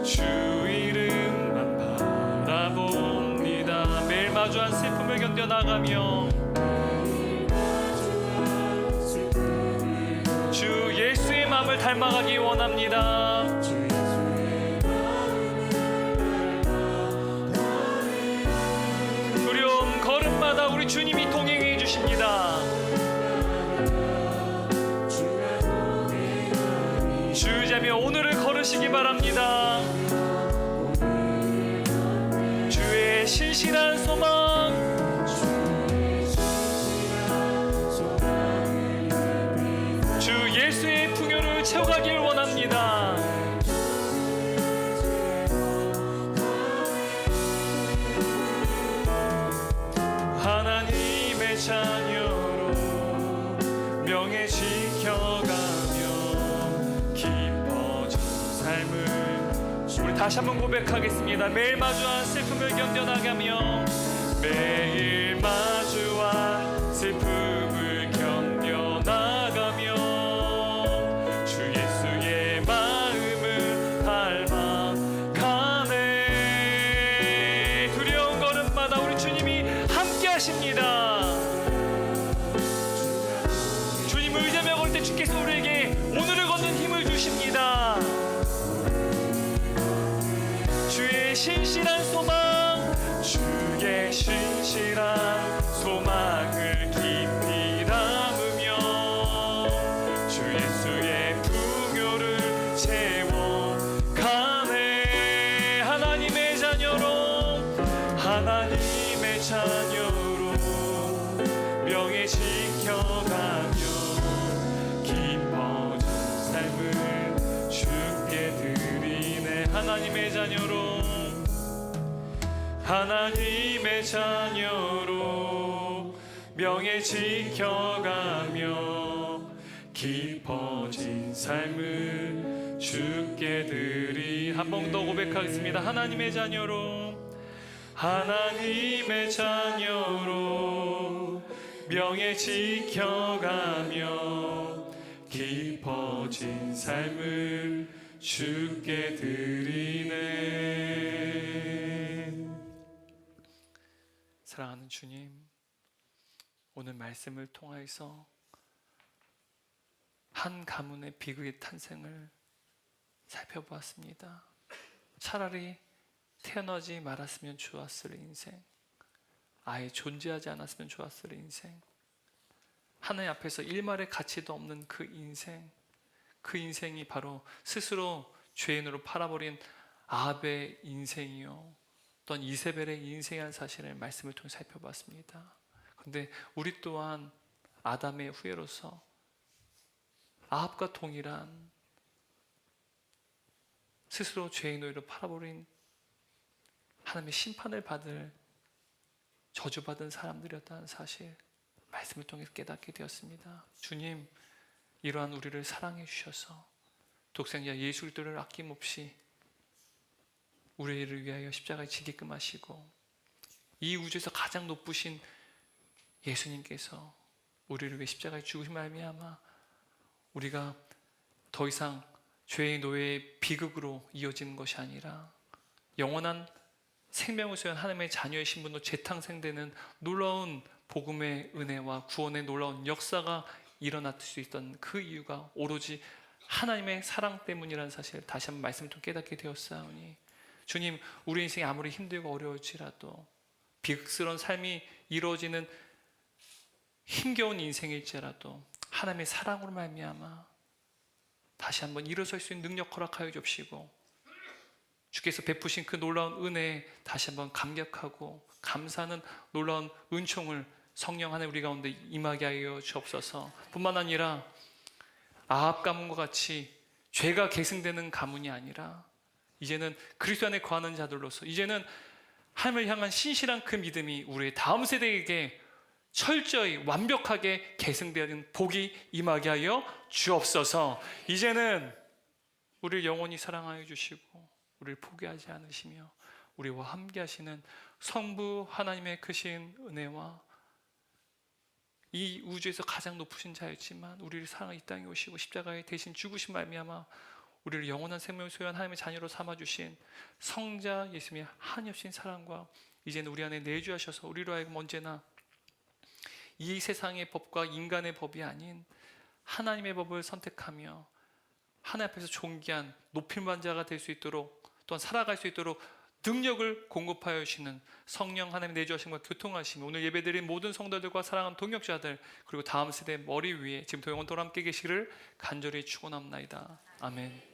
주 이름만 바라봅니다. 매일 마주한 슬픔을 견뎌나가며 주 예수의 마음을 닮아가기 원합니다. 두려움 걸음마다 우리 주님이 동행해 주십니다. 주의자며 오늘을 걸으시기 바랍니다. 주의 신실한 소망, 주 예수의 풍요를 채워가길 원합니다. 하나님의 자녀로 명예 지켜가며 깊어진 삶을 우리 다시 한번 고백하겠습니다. 매일 마주한 슬픔을 견뎌나가며 매일 마주한 슬픔을 견뎌나가며 주 예수의 마음을 닮아가네. 두려운 걸음마다 우리 주님이 함께 하십니다. 주님을 의지하며 걸 때 주께서 우리에게 오늘을 걷는 힘을 주십니다. 주의 신실한 소망, 주의 신실한 소망을 깊이 담으며 주 예수의 풍요를 채워가네. 하나님의 자녀로, 하나님의 자녀로 명예 지켜가며 깊어진 삶을 주께 드리네. 하나님의 자녀로, 하나님의 자녀로 명예 지켜가며 깊어진 삶을 주께 드리. 한 번 더 고백하겠습니다. 하나님의 자녀로, 하나님의 자녀로 명예 지켜가며 깊어진 삶을 주께 드리네. 사랑하는 주님, 오늘 말씀을 통하여서 한 가문의 비극의 탄생을 살펴보았습니다. 차라리 태어나지 말았으면 좋았을 인생, 아예 존재하지 않았으면 좋았을 인생, 하나님 앞에서 일말의 가치도 없는 그 인생, 그 인생이 바로 스스로 죄인으로 팔아버린 아합의 인생이요, 또한 이세벨의 인생이라는 사실을 말씀을 통해 살펴봤습니다. 그런데 우리 또한 아담의 후예로서 아합과 동일한 스스로 죄인으로 팔아버린 하나님의 심판을 받을 저주받은 사람들이었다는 사실, 말씀을 통해 깨닫게 되었습니다. 주님, 이러한 우리를 사랑해 주셔서 독생자 예수 그리스도를 아낌없이 우리를 위하여 십자가에 지게끔 하시고, 이 우주에서 가장 높으신 예수님께서 우리를 위해 십자가에 죽으신 말미암아 우리가 더 이상 죄의 노예의 비극으로 이어지는 것이 아니라 영원한 생명을 소유한 하나님의 자녀의 신분으로 재탄생되는 놀라운 복음의 은혜와 구원의 놀라운 역사가 일어날 수 있던 그 이유가 오로지 하나님의 사랑 때문이라는 사실을 다시 한번 말씀을 통해 깨닫게 되었사오니, 주님, 우리 인생이 아무리 힘들고 어려울지라도, 비극스러운 삶이 이루어지는 힘겨운 인생일지라도 하나님의 사랑으로 말미암아 다시 한번 일어설 수 있는 능력 허락하여 주시고, 주께서 베푸신 그 놀라운 은혜에 다시 한번 감격하고 감사하는 놀라운 은총을 성령 하나님 우리 가운데 임하게 하여 주옵소서. 뿐만 아니라 아합 가문과 같이 죄가 계승되는 가문이 아니라 이제는 그리스도 안에 거하는 자들로서 이제는 하나님을 향한 신실한 그 믿음이 우리의 다음 세대에게 철저히 완벽하게 계승되는 복이 임하게 하여 주옵소서. 이제는 우리를 영원히 사랑하여 주시고 우리를 포기하지 않으시며 우리와 함께 하시는 성부 하나님의 크신 은혜와 이 우주에서 가장 높으신 자였지만 우리를 사랑하여 이 땅에 오시고 십자가에 대신 죽으신 말미암아 우리를 영원한 생명을 소유한 하나님의 자녀로 삼아주신 성자 예수님의 한없인 사랑과 이제는 우리 안에 내주하셔서 우리로 하여금 언제나 이 세상의 법과 인간의 법이 아닌 하나님의 법을 선택하며 하나님 앞에서 존귀한 높임받은 자가 될 수 있도록 또한 살아갈 수 있도록 능력을 공급하여 주시는 성령 하나님 내주하심과 교통하심, 오늘 예배드린 모든 성도들과 사랑하는 동역자들 그리고 다음 세대 머리 위에 지금부터 영원토록 함께 계시기를 간절히 축원합나이다. 아멘.